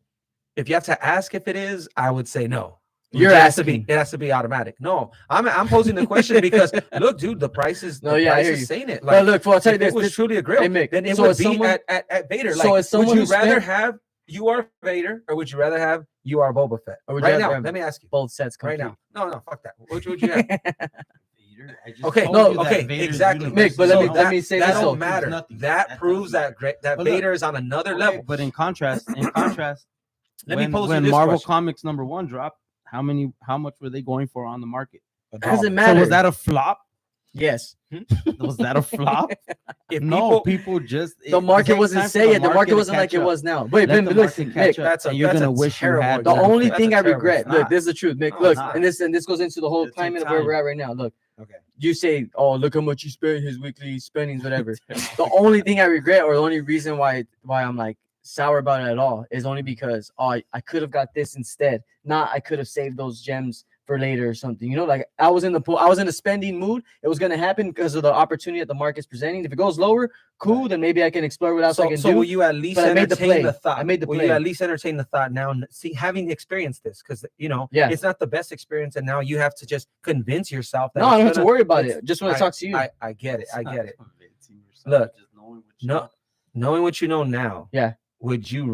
if you have to ask if it is, I would say no. It has to be automatic. No, I'm posing the question because look, dude, the price is saying it. Like, but look, I'll tell you if this, it was truly a grail, hey, Mick, then it so would as be someone- at Vader. so Like, as someone would you who rather spent- have you are Vader or would you rather have you are Boba Fett? Or would you Right rather now, have let me ask you. both sets Right complete? now. No, fuck that. Which would you have? I just Okay, told no, you that okay, Vader's exactly. universe Mick, but is let so- me say that this don't though. matter. Nothing. That proves that But Vader is on another Okay, level. But in contrast, Let me pose you when this Marvel question. Comics #1 dropped, how much were they going for on the market? Doesn't So matter. was that a flop? Yes. Was that a flop? If No, people, people just The it market takes wasn't time for saying it. The market to wasn't like catch it up. was now. Wait, Let Ben, the but listen, market catch Nick, up, that's a and you're that's gonna a wish you terrible had. the more only faith. That's thing a I terrible regret. fact. Look, this is the truth, Nick. No, Look, it's not. and this goes into the whole It'll take climate of where we're time. at right now. Look, Okay. you say, "Oh, look how much you spent, his weekly spendings, whatever." The only thing I regret, or the only reason why I'm like sour about it at all, is only because I could have got this instead. Not I could have saved those gems for later or something. You know, like I was in a spending mood. It was gonna happen because of the opportunity that the market's presenting. If it goes lower, cool. Right. Then maybe I can explore what else I can So do. will you at least but I made the entertain play. the thought? I made the will play. you at least entertain the thought now? See, having experienced this, because Yeah. it's not the best experience, and now you have to just convince yourself that No, I don't have to gonna- worry about it's- it. Just want to talk to you. I get it. I It's not get it. convincing yourself, Look, just knowing what you No, know. knowing what you know now. Yeah. Would you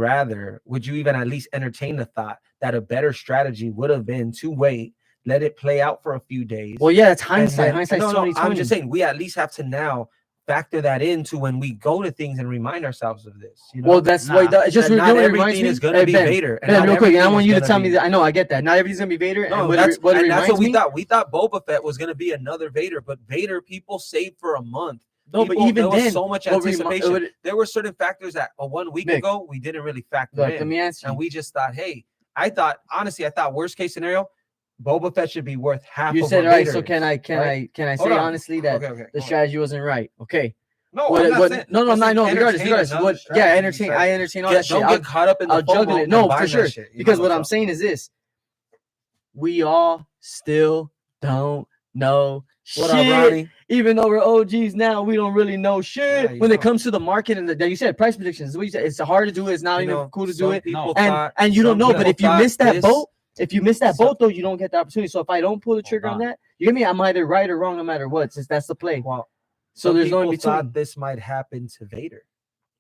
even at least entertain the thought that a better strategy would have been to wait, let it play out for a few days? Well, yeah, it's and hindsight. then- Hindsight's no, 2020. I'm just saying we at least have to now factor that into when we go to things and remind ourselves of this. You know? Well, that's why Nah. it's just And not reviewing reminds everything me. is gonna be Ben, Vader. And Ben, not real quick, and I everything want is you to gonna tell be- me that. I know, I get that. Not everything's gonna be Vader. No, and what that's it what reminds we me. thought. We thought Boba Fett was going to be another Vader, but Vader people saved for a month. No, but People- even there was then, so much what anticipation. There were certain factors that 1 week Nick, ago we didn't really factor look, in, let me answer. and we just thought, hey, I thought worst case scenario, Boba Fett should be worth half. You of said what right. Vader So is, can I right? say Hold on. honestly that Okay, the hold on. strategy wasn't right? Okay. No, What- I'm not what- saying. no, I'm saying regardless. entertain another What? Yeah, strategy entertain. I besides- entertain all that shit. Don't get caught up in the I'll juggle FOMO it. and No, buying for that sure. shit, you Because know, what I'm so- saying is this: we all still don't know What up, shit. Ronnie? Even though we're OGs now, we don't really know shit Yeah, you when know. it comes to the market and you said price predictions. Is what you said. It's hard to do. It's not You even know, cool to do some it. people No. thought- And you don't some know. But people if you thought miss that this- boat, if you miss that So- boat though, you don't get the opportunity. So if I don't pull the trigger on on. that, you get me? I'm either right or wrong no matter what. Since that's the play. Well, So some there's no in people thought between. this might happen to Vader.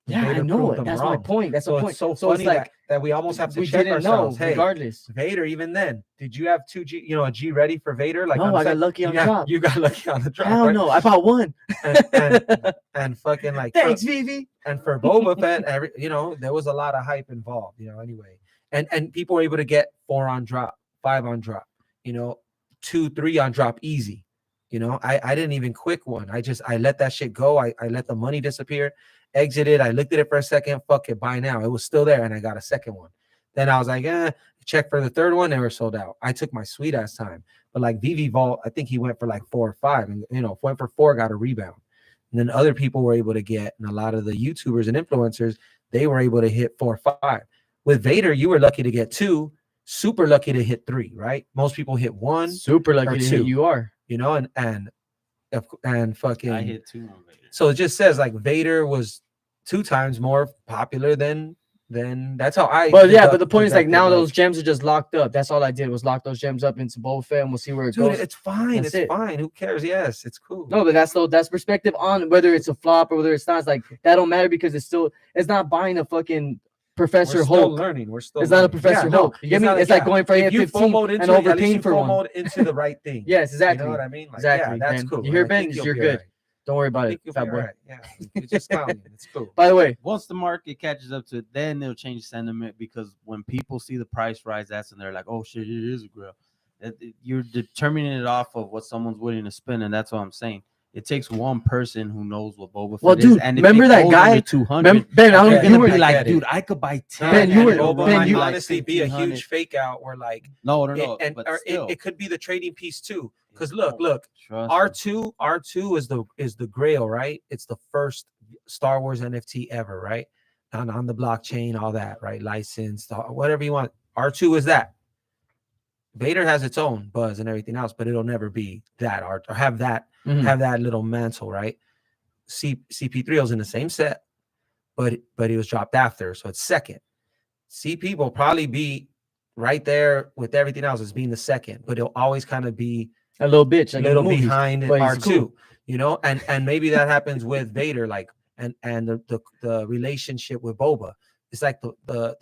Yeah, I Vader know proved it. them That's my wrong. point. That's So the point. it's so So funny it's like that we almost have to we check didn't know. ourselves. Hey, Regardless. Vader, even then, did you have a G ready for Vader? Like No, I'm I got saying, lucky on you got- drop. You got lucky on the drop. Hell right? no, I bought one. And fucking like Thanks, Vivi. and for Boba Fett, there was a lot of hype involved, anyway. And people were able to get 4 on drop, 5 on drop, 2, 3 on drop easy. I didn't even quick one. I let that shit go. I let the money disappear, exited. I looked at it for a second. Fuck it, buy now. It was still there, and I got a second one. Then I was like, check for the third one. They were sold out. I took my sweet ass time. But like Veve Vault, I think he went for like 4 or 5, and went for 4, got a rebound. And then other people were able to get, and a lot of the YouTubers and influencers, they were able to hit 4 or 5. With Vader, you were lucky to get 2, super lucky to hit 3, right? Most people hit 1, Super lucky or to 2. hit you are. and fucking. I hit 2 on Vader. So it just says like Vader was 2 times more popular than that's how I. But yeah, but the point is like deducted, now those gems are just locked up. That's all I did was lock those gems up into Boba Fett, and we'll see where it dude, goes. it's fine. That's It's it. fine. Who cares? Yes, it's cool. No, but that's perspective on whether it's a flop or whether it's not. It's like that don't matter because it's not buying a fucking Professor we're still Hulk. learning. We're still. It's not a learning. Professor no, Hulk. You get me? not- It's like going for if you AF-15 FOMO'd into and it, at least overpaying you for one. FOMO'd into the right thing. Yes, exactly. You know what I mean? Like, Exactly, Yeah, that's man. cool. You hear I Ben? think you'll You're be good. all right. Don't worry I about think it, you'll fat be boy. all right. Yeah, you're just counting. It's cool. By the way, Once the market catches up to it, then they'll change sentiment because when people see the price rise, that's when they're like, "Oh shit, it is a grill." You're determining it off of what someone's willing to spend, and that's what I'm saying. It takes one person who knows what Boba Fett Well, is, dude, and if remember it that goes guy- under 200, Ben, I don't Okay, you you're were gonna be I like, get it. dude, I could buy 10. Ben, you and were- it'll Boba run might you- like honestly be a 1500. huge fake out where like No, it, but or still, it could be the trading piece too. Because No, look, trust me. R2 is the grail, right? It's the first Star Wars NFT ever, right? On the blockchain, all that, right? Licensed, whatever you want. R2 is that. Vader has its own buzz and everything else, but it'll never be that art or have that little mantle, right? CP3 is in the same set, but he was dropped after, so it's second. CP will probably be right there with everything else as being the second, but it'll always kind of be a little bitch, a like little in the movies, behind but he's R2, cool. and maybe that happens with Vader, like and the relationship with Boba. It's like the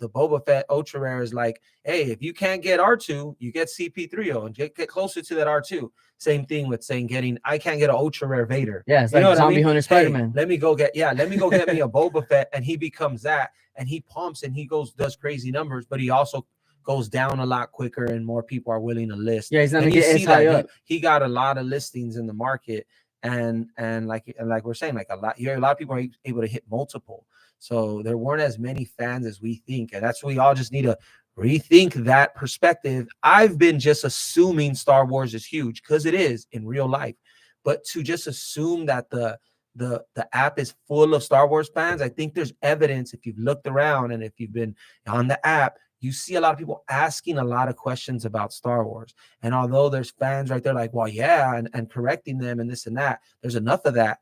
Boba Fett ultra rare is like, hey, if you can't get R2, you get CP3O and get closer to that R2. Same thing with saying I can't get an ultra rare Vader. Yeah, it's You know like what I Zombie mean? Hunter Hey, Spider-Man. let me go get me a Boba Fett, and he becomes that, and he pumps and he does crazy numbers, but he also goes down a lot quicker and more people are willing to list. Yeah, he's not And gonna you get see as high that up. he got a lot of listings in the market, and like we're saying, like a lot of people are able to hit multiple. So there weren't as many fans as we think, and that's we all just need to rethink that perspective. I've been just assuming Star Wars is huge because it is in real life, but to just assume that the app is full of Star Wars fans, I think there's evidence. If you've looked around and if you've been on the app, you see a lot of people asking a lot of questions about Star Wars. And although there's fans right there like, well, yeah, and correcting them and this and that, there's enough of that.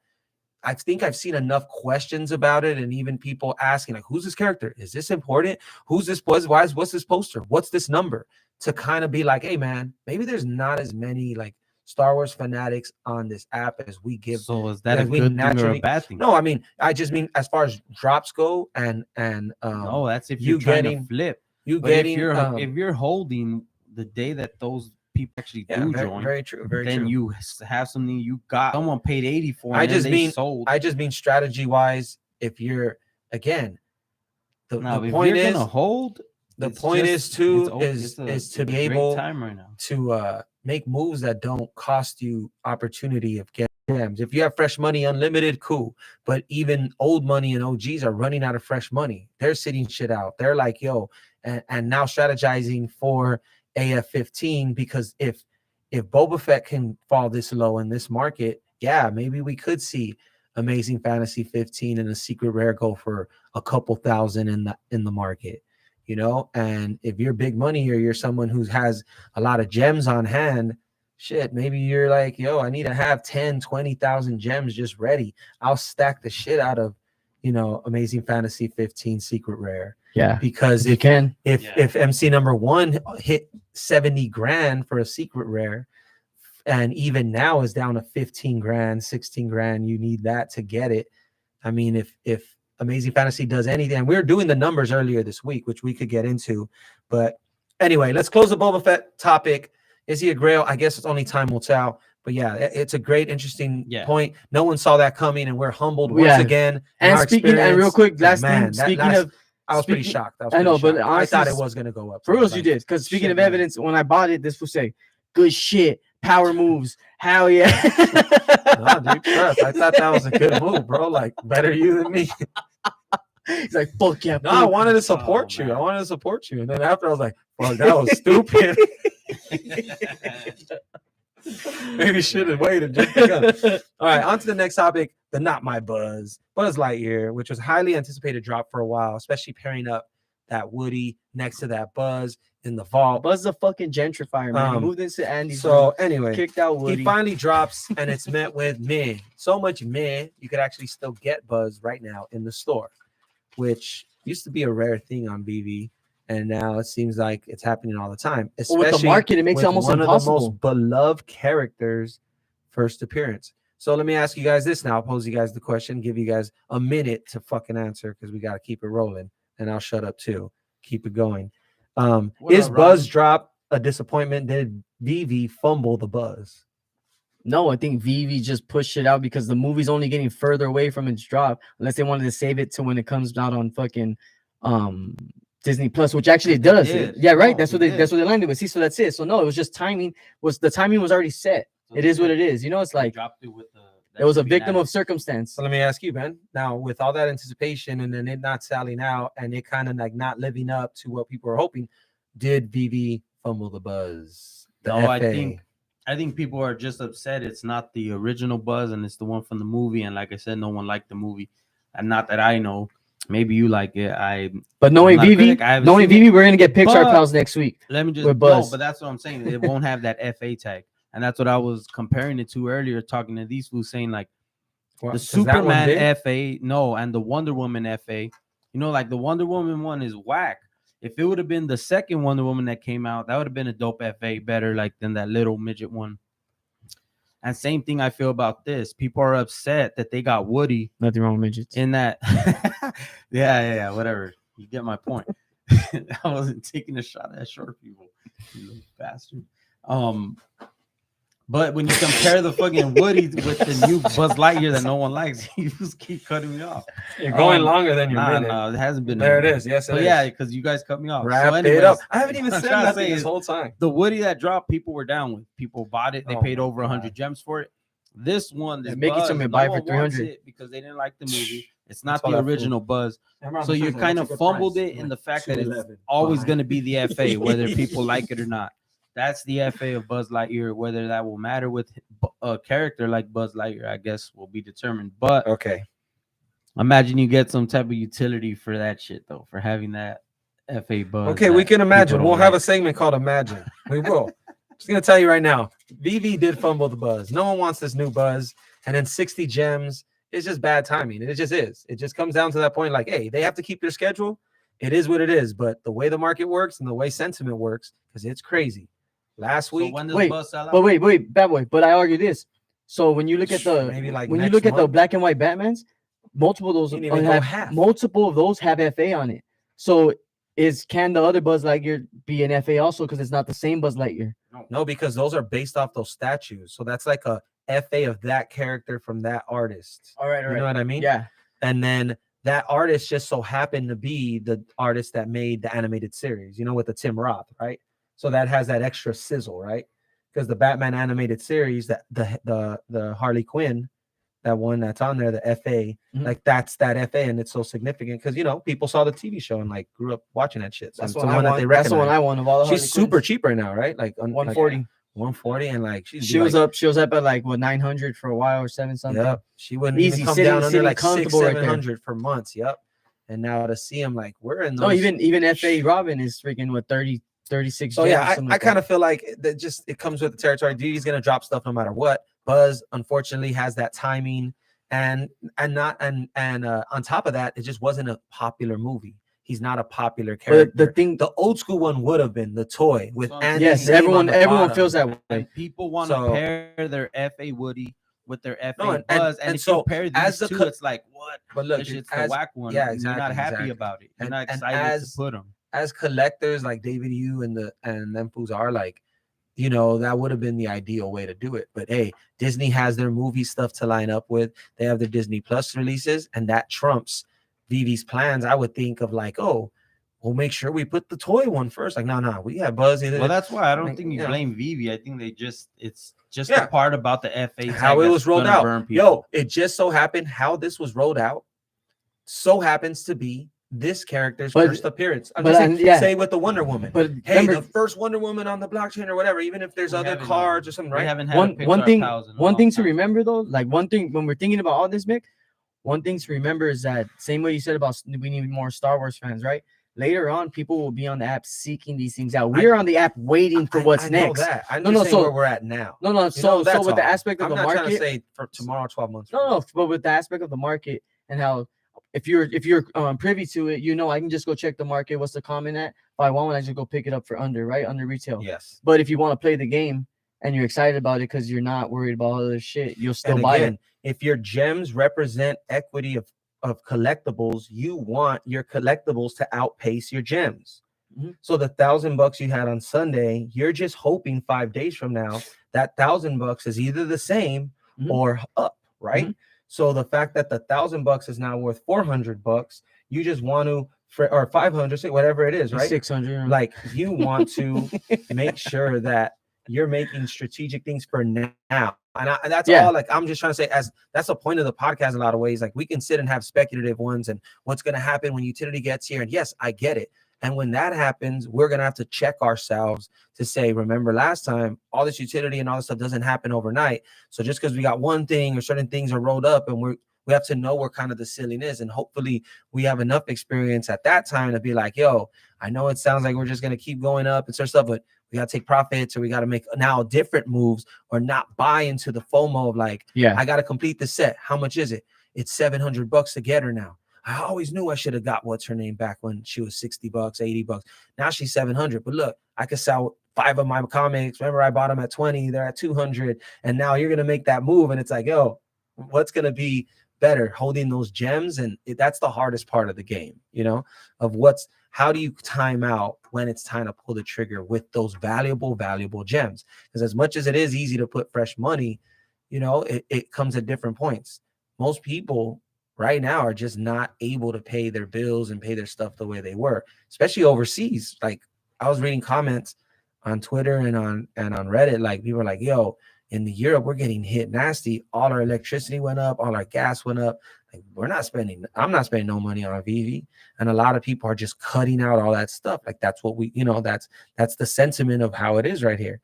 I think I've seen enough questions about it, and even people asking, like, who's this character? Is this important? Who's this? What's this poster? What's this number? To kind of be like, hey, man, maybe there's not as many like Star Wars fanatics on this app as we give. So is that a good thing or a bad thing? No, I mean, I just mean as far as drops go, and no, that's if you're trying to flip. If you're holding the day that those people actually join, very true, then you have something you got. Someone paid 80 for. I just mean strategy wise. If you're again, the point is gonna hold. The point is to be able to make moves that don't cost you opportunity of getting gems. If you have fresh money unlimited, cool. But even old money and OGs are running out of fresh money. They're sitting shit out. They're like, yo, and now strategizing for AF-15, because if Boba Fett can fall this low in this market, yeah, maybe we could see Amazing Fantasy 15 and a secret rare go for a couple thousand in the market, you know. And if you're big money or you're someone who has a lot of gems on hand, shit, maybe you're like, yo, I need to have 10-20,000 gems just ready. I'll stack the shit out of, you know, Amazing Fantasy 15 secret rare. Yeah, because if MC number 1 hit 70 grand for a secret rare, and even now is down to 15 grand, 16 grand, you need that to get it. I mean, if Amazing Fantasy does anything, and we were doing the numbers earlier this week, which we could get into, but anyway, let's close the Boba Fett topic. Is he a grail? I guess it's only time will tell. But yeah, it's a great, interesting point. No one saw that coming, and we're humbled once again. And speaking, and real quick, last thing, speaking of, I was pretty shocked. I know, but honestly, I thought it was going to go up. For real, you did. Because speaking of evidence, when I bought it, this will say, good shit, power moves. Hell yeah. No, dude, trust. I thought that was a good move, bro. Like, better you than me. He's like, fuck yeah. No, I wanted to support you. I wanted to support you. And then after, I was like, fuck, that was stupid. Maybe should have waited. All right, on to the next topic, the Not My Buzz Lightyear, which was highly anticipated drop for a while, especially pairing up that Woody next to that Buzz in the vault. Buzz is a fucking gentrifier, man. He moved into Andy's. So anyway, kicked out Woody. He finally drops, and it's met with meh. So much meh, you could actually still get Buzz right now in the store, which used to be a rare thing on BV. And now it seems like it's happening all the time. Especially with the market, it makes it almost impossible. One of the most beloved characters' first appearance. So let me ask you guys this now. I'll pose you guys the question, give you guys a minute to fucking answer because we got to keep it rolling. And I'll shut up too. Keep it going. Is Buzz drop a disappointment? Did Veve fumble the Buzz? No, I think Veve just pushed it out because the movie's only getting further away from its drop, unless they wanted to save it to when it comes out on fucking Disney Plus, which actually it does. Yeah, right. That's what they landed with. See, so that's it. So no, it was just timing. The timing was already set. So it is what it is. You know, it's like it was a victim of circumstance. So let me ask you, Ben. Now, with all that anticipation and then it not selling out and it kind of like not living up to what people were hoping, did Veve fumble the Buzz? I think people are just upset. It's not the original Buzz, and it's the one from the movie. And like I said, no one liked the movie, and not that I know. Maybe you like it. But knowing Veve, we're gonna get Pixar pals next week. Let me just no, but that's what I'm saying. It won't have that FA tag, and that's what I was comparing it to earlier. Talking to these fools, saying like the Superman FA, no, and the Wonder Woman FA. You know, like the Wonder Woman one is whack. If it would have been the second Wonder Woman that came out, that would have been a dope FA, better like than that little midget one. And same thing I feel about this. People are upset that they got Woody. Nothing wrong with midgets. In that. yeah, whatever. You get my point. I wasn't taking a shot at short people, you little bastard. But when you compare the fucking Woody with the new Buzz Lightyear that no one likes, you just keep cutting me off. You're going longer than your minute. No, it hasn't been. There it is. Yes, it is. Yeah, because you guys cut me off. Wrap it up. I haven't even said nothing this whole time. The Woody that dropped, people were down with. People bought it. They paid over 100 gems for it. This one, this Mickey Buzz, told me to no buy it for one wants 300. it because they didn't like the movie. It's That's not all the that fool. original Buzz. So you kind of fumbled it in the fact that it's always going to be the FA, whether people like it or not. That's the FA of Buzz Lightyear. Whether that will matter with a character like Buzz Lightyear, I guess, will be determined. But Okay. imagine you get some type of utility for that shit, though, for having that FA Buzz. Okay, we that can imagine. people don't We'll have a like. segment called Imagine. We will. Just gonna tell you right now, Veve did fumble the Buzz. No one wants this new Buzz, and then 60 gems. It's just bad timing. It just is. It just comes down to that point. Like, hey, they have to keep their schedule. It is what it is. But the way the market works and the way sentiment works, because it's crazy. Last So week, when does Wait, Buzz sell out? But wait, bad boy. But I argue this. So when you look at the maybe like when you next look at the month. black and white Batmans, multiple of those You didn't even go have half. multiple of those have FA on it. So can the other Buzz Lightyear be an FA also because it's not the same Buzz Lightyear? No, because those are based off those statues. So that's like a FA of that character from that artist. All right, You know what I mean? Yeah. And then that artist just so happened to be the artist that made the animated series, you know, with the Tim Roth, right? So that has that extra sizzle, right? Because the Batman animated series, that the Harley Quinn, that one that's on there, the FA, like that's that FA, and it's so significant because you know people saw the TV show and like grew up watching that shit. So That's it's the the one I one that want. they That's the one recognize. I want of all the She's Harley super Quinns. cheap right now, right? Like 140. 140, and like She was up at like what 900 for a while or 7 something. Yep, she wouldn't Easy, even come sitting- down under sitting like comfortable right there. 600-700 for months. Yep, and now to see him like we're in those. No, even FA Robin is freaking what 30, 36. So gems, yeah, something I like kind that. of feel like that just it comes with the territory. He's gonna drop stuff no matter what. Buzz unfortunately has that timing, and on top of that, it just wasn't a popular movie. He's not a popular character. But the thing, the old school one would have been the toy with So, Andy's yes, name on everyone the bottom. feels that way. And people want to So- pair their FA Woody with their FA No, and- Buzz, and and if so you pair as these the two, co- it's like what? But look, This dude, shit's the as, whack one. yeah, and you're not exactly, happy exactly. about it. You're And- not and excited as- to put them. as collectors like David, you and them fools are like, you know, that would have been the ideal way to do it. But hey, Disney has their movie stuff to line up with. They have their Disney Plus releases, and that trumps Vive's plans. I would think of like, oh, we'll make sure we put the toy one first. Like, no, we have Buzz. Well, that's why I don't Like, think you yeah. blame Veve. I think it's just Yeah. the part about the FA how it was rolled out. Yo, it just so happened how this was rolled out. So happens to be this character's But- first appearance. I'm but, just saying, yeah. say with the Wonder Woman. But Hey, remember, the first Wonder Woman on the blockchain or whatever, even if there's We other haven't, cards or something, We right? haven't had one Pixar thing pals in a one long thing to time. remember though, like one thing when we're thinking about all this, Mick, one thing to remember is that same way you said about we need more Star Wars fans, right? Later on, people will be on the app seeking these things out. We're on the app waiting for what's I know next. that. I'm No, just no, saying so- where we're at now. No, You so know, that's with the all. aspect of I'm the not trying to market, say for tomorrow, 12 months. from no, but with the aspect of the market and how if you're privy to it, you know, I can just go check the market. What's the comment at? If I want one, I just go pick it up for under retail. Yes. But if you want to play the game and you're excited about it because you're not worried about other shit, you'll still And buy again, it. if your gems represent equity of collectibles, you want your collectibles to outpace your gems. Mhm. So the $1,000 you had on Sunday, you're just hoping 5 days from now that $1,000 is either the same Mhm. or up, right? Mhm. So the fact that the $1,000 is now worth $400, you just want to or 500, say whatever it is, right? 600. Like you want to make sure that you're making strategic things for now. And that's Yeah. all. Like I'm just trying to say, as that's the point of the podcast in a lot of ways. Like we can sit and have speculative ones and what's going to happen when utility gets here. And yes, I get it. And when that happens, we're going to have to check ourselves to say, remember last time, all this utility and all this stuff doesn't happen overnight. So just because we got one thing or certain things are rolled up and we have to know where kind of the ceiling is. And hopefully we have enough experience at that time to be like, yo, I know it sounds like we're just going to keep going up and sort of stuff, but we got to take profits or we got to make now different moves or not buy into the FOMO of like, Yeah. I got to complete the set. How much is it? It's $700 to get her now. I always knew I should have got what's her name back when she was $60, $80. Now she's 700. But look, I could sell 5 of my comics. Remember, I bought them at 20. They're at 200. And now you're gonna make that move. And it's like, yo, what's gonna be better? Holding those gems, and that's the hardest part of the game. You know, of how do you time out when it's time to pull the trigger with those valuable gems? Because as much as it is easy to put fresh money, you know, it comes at different points. Most people right now are just not able to pay their bills and pay their stuff the way they were, especially overseas. Like I was reading comments on Twitter and on Reddit, like people were like, yo, In the Europe, we're getting hit nasty. All our electricity went up, all our gas went up. Like, I'm not spending no money on Veve. And a lot of people are just cutting out all that stuff. Like that's what that's the sentiment of how it is right here.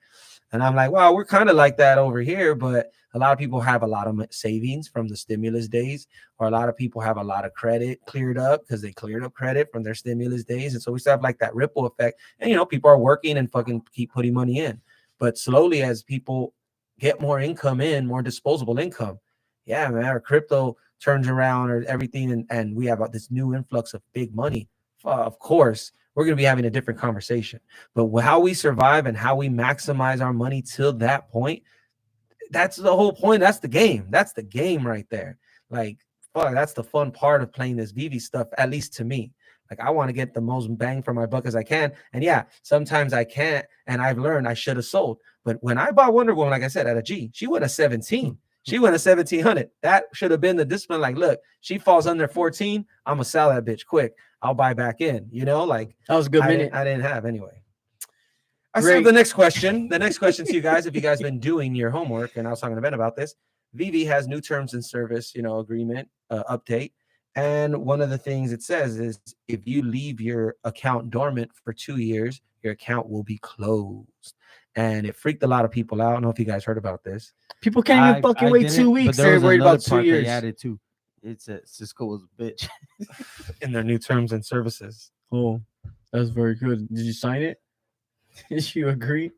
And I'm like, wow, we're kind of like that over here, but a lot of people have a lot of savings from the stimulus days, or a lot of people have a lot of credit cleared up because they cleared up credit from their stimulus days. And so we still have like that ripple effect. And, people are working and fucking keep putting money in. But slowly, as people get more income in, more disposable income, yeah, man, our crypto turns around or everything. And we have this new influx of big money. Of course, we're going to be having a different conversation. But how we survive and how we maximize our money till that point, that's the whole point. That's the game. That's the game right there. Like, fuck, that's the fun part of playing this Veve stuff, at least to me. Like, I want to get the most bang for my buck as I can. And yeah, sometimes I can't. And I've learned I should have sold. But when I bought Wonder Woman, like I said, at a G, she went a 17. She went a 1700. That should have been the discipline. Like, look, she falls under 14. I'm going to sell that bitch quick. I'll buy back in, like that was a good minute. I didn't have anyway. I saved the next question. The next question to you guys, if you guys been doing your homework, and I was talking to Ben about this, Veve has new terms and service, agreement update. And one of the things it says is if you leave your account dormant for 2 years, your account will be closed. And it freaked a lot of people out. I don't know if you guys heard about this. People can't even fucking wait 2 weeks. They're worried about 2 years. They added too. It said Cisco was a bitch in their new terms and services. Oh, that's very good. Did you sign it? Did you agree?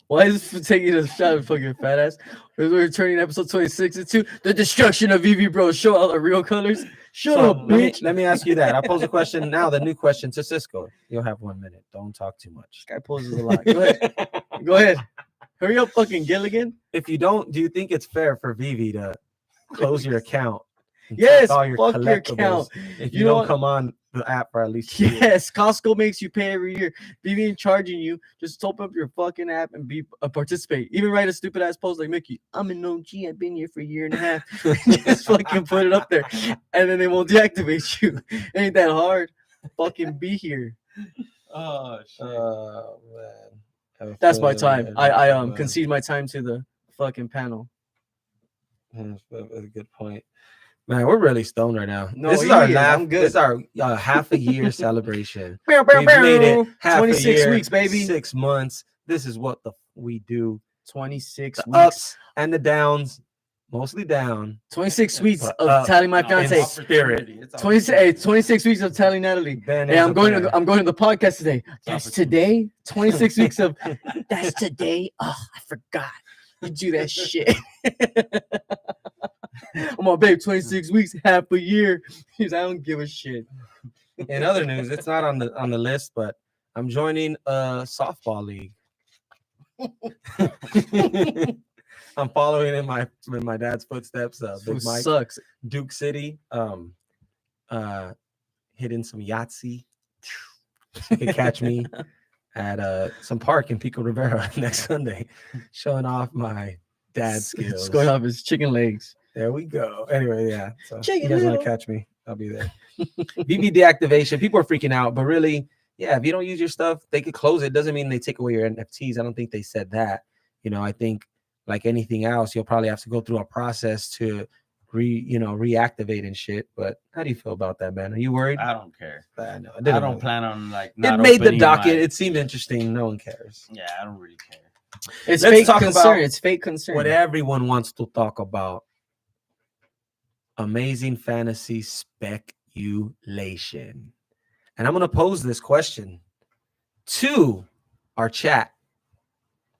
Why is this taking a shot at fucking fat ass? We're turning episode 26 into the destruction of Veve, bro. Show all the real colors. Shut up, bitch. Let me ask you that. I'll pose a question now. The new question to Cisco. You'll have 1 minute. Don't talk too much. This guy poses a lot. Go ahead. Go ahead. Hurry up, fucking Gilligan. If you don't, do you think it's fair for Veve to close your account? Yes, all your fuck your account. If you don't come on the app for at least 2 years. Yes, Costco makes you pay every year. Veve charging you. Just open up your fucking app and participate. Even write a stupid ass post like Mickey. I'm an OG. I've been here for a year and a half. Just fucking put it up there, and then they won't deactivate you. Ain't that hard? Fucking be here. Oh shit. Oh man. That's my time. I concede my time to the fucking panel. That's a good point. Man, we're really stoned right now. No, this is our laugh. This is our half a year celebration. We've made it half 26 a year, weeks, baby. 6 months. This is what we do. 26 the weeks. Ups and the downs, mostly down. 26 weeks of telling my fiance. Spirit. 26 weeks of telling Natalie. Hey, I'm going to the podcast today. That's today. 26 weeks of that's today. Oh, I forgot. You do that shit. I'm on, babe, 26 weeks, half a year. I don't give a shit. In other news, it's not on the list, but I'm joining a softball league. I'm following in my dad's footsteps. Big Mike sucks. Duke City. Hitting some Yahtzee. You can catch me at some park in Pico Rivera next Sunday, showing off my dad's skills. It's going off his chicken legs. There we go. Anyway, yeah. So you guys want to catch me? I'll be there. Veve deactivation. People are freaking out, but really, yeah, if you don't use your stuff, they could close it. Doesn't mean they take away your NFTs. I don't think they said that. I think like anything else, you'll probably have to go through a process to reactivate and shit. But how do you feel about that, man? Are you worried? I don't care. I know. I don't plan on not it made the docket. It seemed interesting. No one cares. Yeah, I don't really care. It's fake concern. It's fake concern. What everyone wants to talk about. Amazing fantasy speculation. And I'm going to pose this question to our chat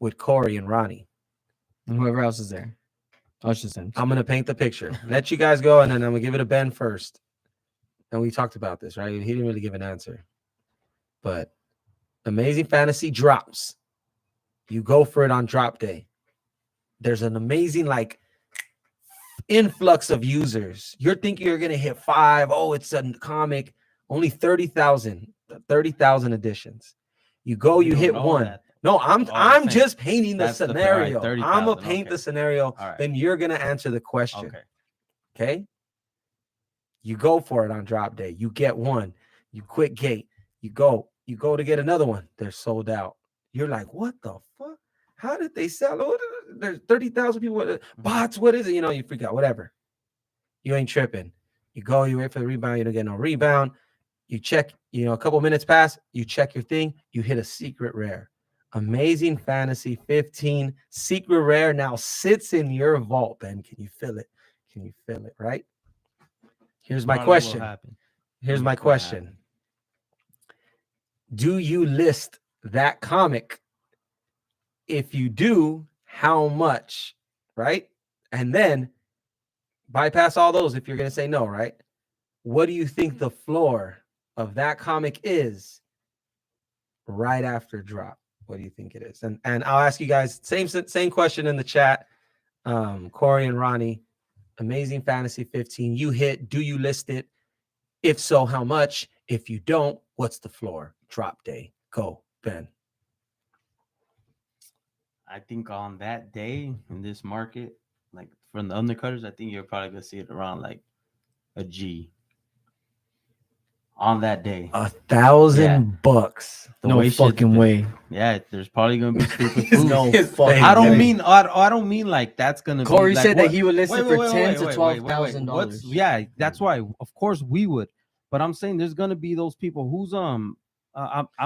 with Corey and Ronnie. And whoever else is there. I'm going to paint the picture. Let you guys go, and then I'm going to give it to Ben first. And we talked about this, right? He didn't really give an answer. But Amazing Fantasy drops. You go for it on drop day. There's an amazing, influx of users. You're thinking you're going to hit 5. Oh, it's a comic. Only 30,000 editions. You go, you hit 1. That. No, I'm just painting the scenario. I'm going to paint the scenario. Right. Then you're going to answer the question. Okay? You go for it on drop day. You get 1. You quit gate. You go to get another one. They're sold out. You're like, what the fuck? how did they sell? Oh, there's 30,000 people. Bots, what is it? You freak out, whatever. You ain't tripping. You go, you wait for the rebound, you don't get no rebound. You check, a couple minutes pass, you check your thing, you hit a secret rare. Amazing Fantasy 15 secret rare now sits in your vault, Ben. Can you feel it? Can you feel it, right? Here's my question. Here's my question. Do you list that comic? If you do, how much, right? And then bypass all those if you're going to say no, right? What do you think the floor of that comic is right after drop? What do you think it is? And I'll ask you guys, same question in the chat. Corey and Ronnie, Amazing Fantasy 15, you hit, do you list it? If so, how much? If you don't, what's the floor? Drop day. Go, Ben. I think on that day in this market, like from the undercutters, I think you're probably gonna see it around like a G. On that day, $1,000. No fucking way. Yeah, there's probably gonna be stupid food. No fucking I don't way. mean I don't mean like that's gonna. Corey be like, said what? that he would list it for $10,000 to $12,000. $12,000. Yeah, that's why. Of course we would, but I'm saying there's gonna be those people who's I'm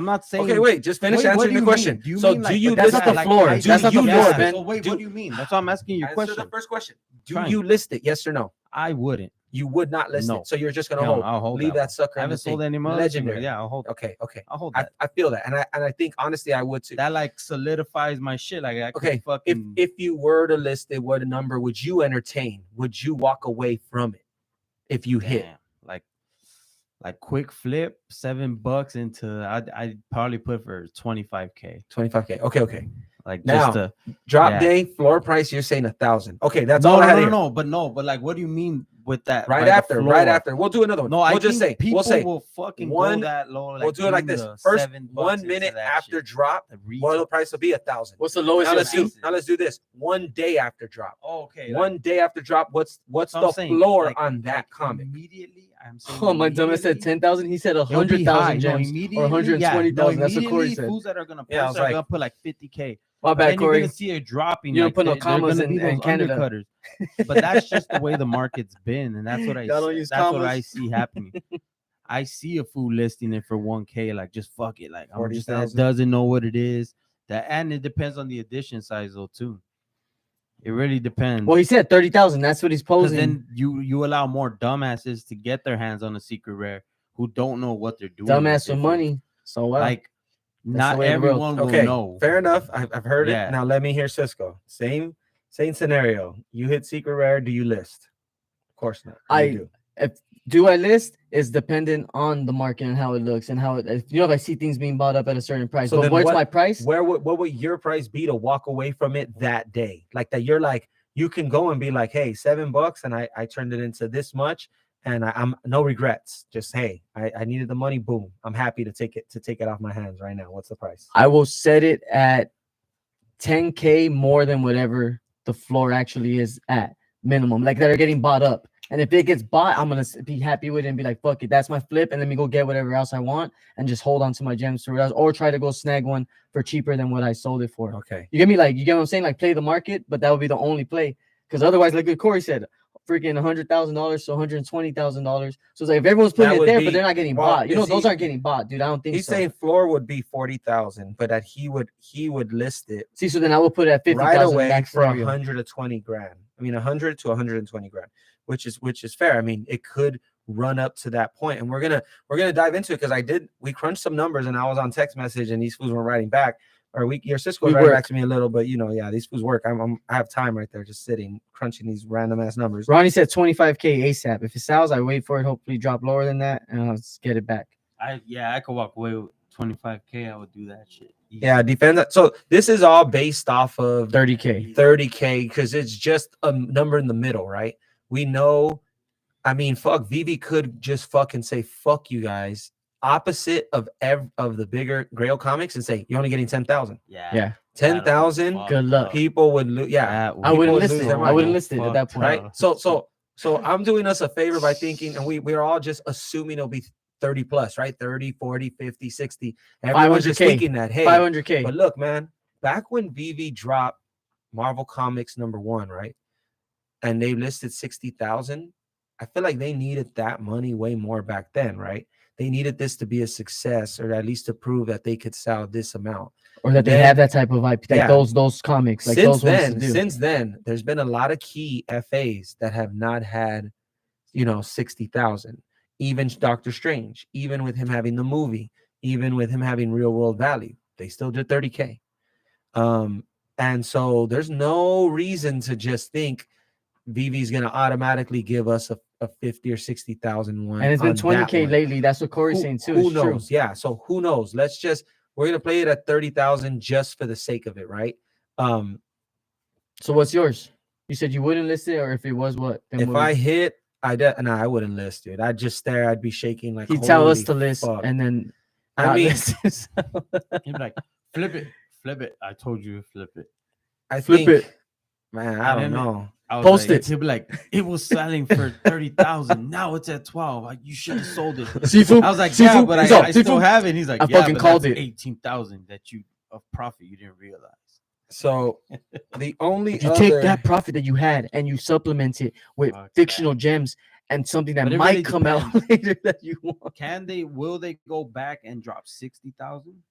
not saying. Okay, wait. Just finish answering the question. Do you so mean, do you? That's list not the it? floor. Do That's not the you floor, list Ben. it? So wait, what do you mean? That's why I'm asking you your Answer question. the first question. Do Fine. you list it? Yes or no? I wouldn't. You would not list No. it. So you're just gonna No, hold. I'll hold Leave that that sucker. I in the haven't sold thing. any more. Legendary. Yeah, I'll hold. Okay. I'll hold that. I feel that, and I think honestly I would too. That like solidifies my shit. Like I Okay, could fucking. if you were to list it, what number would you entertain? Would you walk away from it if you hit? Damn, like quick flip $7 into I'd probably put for 25K. 25K. Okay. Like Now, just to drop day floor price. You're saying 1,000. Okay, that's all no, I had no, here. no, but like, what do you mean with that? Right by the after. floor? We'll do another one. No, we'll I just think say people we'll say will fucking one- go that low. Like we'll do it like this. the First, $7 1 into minute that after shit. drop, The what retail. the price will be? 1,000. What's the lowest? Now let's do this. 1 day after drop. Oh, okay. One day after drop. What's that's what the I'm saying, floor like- on that like comic? Immediately, I'm saying. Oh, my dumbass said 10,000. He said It'll be 100,000 high. gems or immediately, 120,000. That's what Corey immediately said. Fools that are gonna Yeah, I post was are like- gonna put like 50K. My But bad, then you're Corey. gonna see it dropping. You don't like, put no they're commas gonna be in those Canada. undercutters. But that's just the way the market's been, and that's what I. Y'all don't use That's what commas? I see happening. I see a fool listing it for 1K, like just fuck it, like I'm just that 40,000. doesn't know what it is. That and it depends on the edition size though too. It really depends. Well, he said 30,000. That's what he's Because posing. then you allow more dumbasses to get their hands on a secret rare who don't know what they're doing. Dumbass with with it. money. So what? Like not the way of the world. everyone will Okay, know. fair enough. I've heard Yeah. it. Now let me hear Cisco. Same scenario. You hit secret rare. Do you list? Of course not. You do. Do I list is dependent on the market and how it looks and how it. If I see things being bought up at a certain price. So But then what's what- my price? What would your price be to walk away from it that day? Like that you're like, you can go and be like, hey, $7 and I turned it into this much and I'm no regrets. Just hey, I needed the money. Boom. I'm happy to take it off my hands right now. What's the price? I will set it at 10K more than whatever the floor actually is at minimum, like that are getting bought up. And if it gets bought, I'm gonna be happy with it and be like, fuck it, that's my flip, and let me go get whatever else I want and just hold on to my gems for else, or try to go snag one for cheaper than what I sold it for. Okay. You get me? Like, you get what I'm saying? Like, play the market, but that would be the only play. Because otherwise, like Corey said, freaking $100,000 to $120,000. So it's like if everyone's putting That it would there, be- but they're not getting well, bought. You know, is those he- aren't getting bought, dude. I don't think He's so. saying floor would be 40,000, but that he would list it See, so then I will put it at 50,000 right in away that for scenario. 120 grand. I mean, 100 to 120 grand, which is fair. I mean, it could run up to that point, and we're gonna dive into it because we crunched some numbers, and I was on text message, and these fools were writing back, or your Cisco was We writing work. back to me a little, but these fools work. I have time right there, just sitting crunching these random ass numbers. Ronnie said 25K ASAP. If it sells, I wait for it. Hopefully, drop lower than that, and I'll just get it back. I could walk away with 25K. I would do that shit. Easy. Yeah, defend that. So this is all based off of 30K. 30K because it's just a number in the middle, right? We know. I mean, fuck, Veve could just fucking say fuck you guys, opposite of the bigger Grail comics, and say you're only getting 10,000. Yeah. 10,000. Good luck. People would lose. Yeah, I wouldn't would list lose it. their I mind. wouldn't list it at that point. Right. So I'm doing us a favor by thinking, and we're all just assuming it'll be 30 plus, right? 30, 40, 50, 60. Everyone's just 500K. thinking that, hey, 500K. but look, man, back when Veve dropped Marvel Comics #1, right? And they listed 60,000. I feel like they needed that money way more back then, right? They needed this to be a success, or at least to prove that they could sell this amount, or that they then, have that type of IP, like yeah. those comics, like those ones to do. Since then, there's been a lot of key FAs that have not had, 60,000. Even Doctor Strange, even with him having the movie, even with him having real world value, they still did 30K. And so there's no reason to just think Vivi's gonna automatically give us a 50 or 60,000 one. And it's been on that 20K one. lately. That's what Corey's saying too. Who It's knows? true. Yeah. So who knows? We're gonna play it at 30,000 just for the sake of it, right? So what's yours? You said you wouldn't list it, or if it was what? Then If I hit, I wouldn't list it. I'd just stare. I'd be shaking like. He'd tell us holy to list, fuck. and then I not mean, list it, so- He'd be like, flip it. I told you to flip it. I flip think, it. man. I don't And then know. I was Post like, it. He'd be like, it was selling for 30,000. Now it's at 12. You should have sold it. Sifu, I was like, Sifu, yeah, but he's up, I still Sifu. have it. He's like, I yeah, fucking but called that's it. 18,000 that you of profit you didn't realize. So the only If you other, take that profit that you had and you supplement it with Fuck fictional gems and something that But it might really come out depends. later that you want. Will they go back and drop 60,000?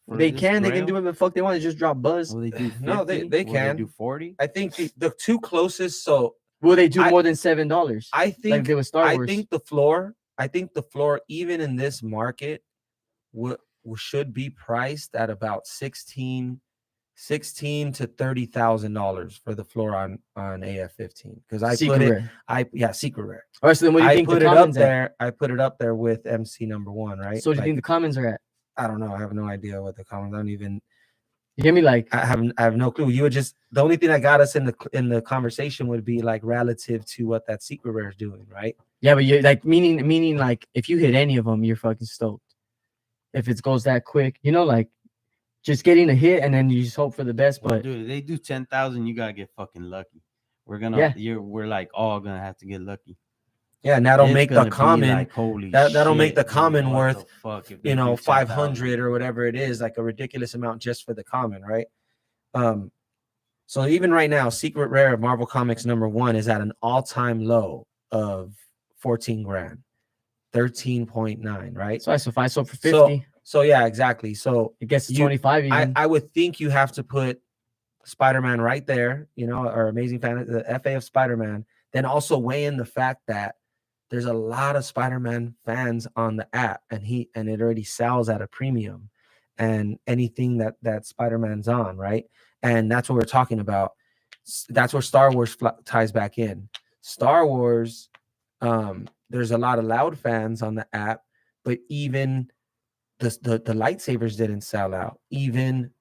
They can do whatever the fuck they want to just drop buzz. Will they do 50? No, they Will can. do 40? I think the two closest. So Will they do I- more than $7? I Like think they with Star I Wars. think the floor, even in this market, should be priced at about $16,000 to $30,000 for the floor on AF-15. Because I Secret put it, rare. secret rare. All right, so then what do you I think put the it up commons at? there. I put it up there with MC #1, right? So do you Like, think the commons are at? I don't know. I have no idea what the comments. I don't even. You hear me? Like I have no clue. You would just, the only thing that got us in the conversation would be like relative to what that secret rare is doing, right? yeah, but you're like meaning like if you hit any of them, you're fucking stoked. If it goes that quick, like just getting a hit and then you just hope for the best. Well, But dude, if they do 10,000, you gotta get fucking lucky. We're like all gonna have to get lucky. Yeah, and that'll It's make the gonna be common. like, holy That'll make shit, the common what worth, the fuck if they do 500 10,000? or whatever it is, like a ridiculous amount just for the common, right? So even right now, secret rare of Marvel Comics #1 is at an all-time low of 14 grand, 13.9, right? so if I sold for 50, So yeah, exactly. So it gets to you- 25 even. I would think you have to put Spider-Man right there, or Amazing Fan, the FA of Spider-Man, then also weigh in the fact that there's a lot of Spider-Man fans on the app, and it already sells at a premium, and anything that Spider-Man's on, right? And that's what we're talking about. That's where Star Wars ties back in. Star Wars, there's a lot of loud fans on the app, but even the lightsabers didn't sell out. Even,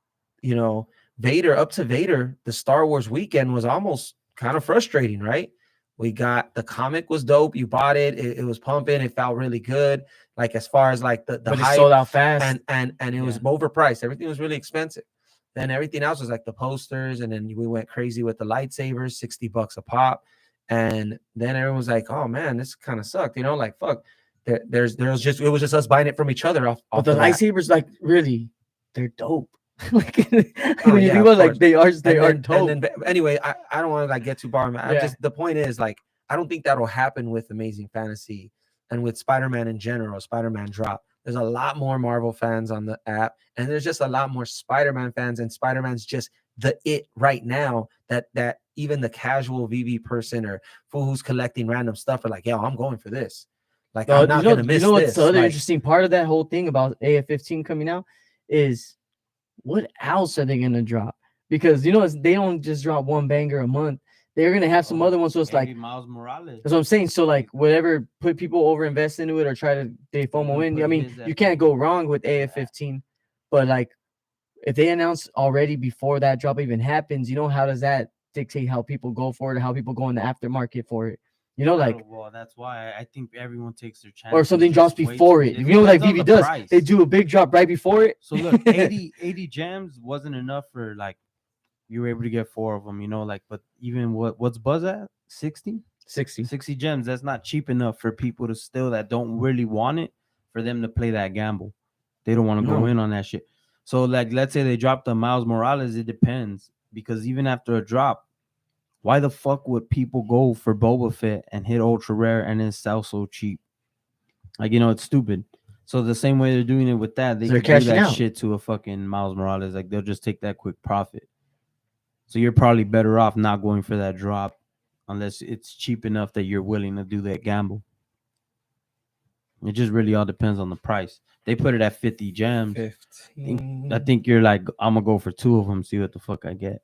Vader, up to Vader, the Star Wars weekend was almost kind of frustrating, right? We got, the comic was dope. You bought it. It was pumping. It felt really good. Like as far as like the but it hype, sold out fast. and it was overpriced. Everything was really expensive. Then everything else was like the posters, and then we went crazy with the lightsabers, $60 a pop. And then everyone was like, "Oh man, this kind of sucked," like fuck. It was just us buying it from each other. But the lightsabers, like really, they're dope. Like Oh, when you yeah, think of about it, like course. they are And dope. then, anyway, I don't want to like get too far. The point is, like, I don't think that'll happen with Amazing Fantasy and with Spider-Man in general. Spider-Man drop. There's a lot more Marvel fans on the app, and there's just a lot more Spider-Man fans, and Spider-Man's just the it right now that even the casual VV person or fool who's collecting random stuff are like, yo, I'm going for this. Like, I'm not gonna miss what's this. the other Like, interesting part of that whole thing about AF-15 coming out is what else are they gonna drop? Because they don't just drop one banger a month. They're gonna have some other ones. So it's like Miles Morales. that's what I'm saying. So like whatever, put people over invest into it or try to they FOMO in. I mean, you can't go wrong with AF-15, but like if they announce already before that drop even happens, how does that dictate how people go for it or how people go in the aftermarket for it? Well, that's why I think everyone takes their chance. Or something drops before it. Like Veve does. Price. They do a big drop right before it. So look, 80 gems wasn't enough for like you were able to get 4 of them, but even what's Buzz at? 60 gems. That's not cheap enough for people to still that don't really want it, for them to play that gamble. They don't want to go in on that shit. So like, let's say they dropped the Miles Morales. It depends, because even after a drop, why the fuck would people go for Boba Fett and hit ultra rare and then sell so cheap? Like, it's stupid. So the same way they're doing it with that, they They're could do cashing that out. shit to a fucking Miles Morales. Like, they'll just take that quick profit. So you're probably better off not going for that drop unless it's cheap enough that you're willing to do that gamble. It just really all depends on the price. They put it at 50 gems. 15. I think you're like, I'm gonna go for 2 of them, see what the fuck I get.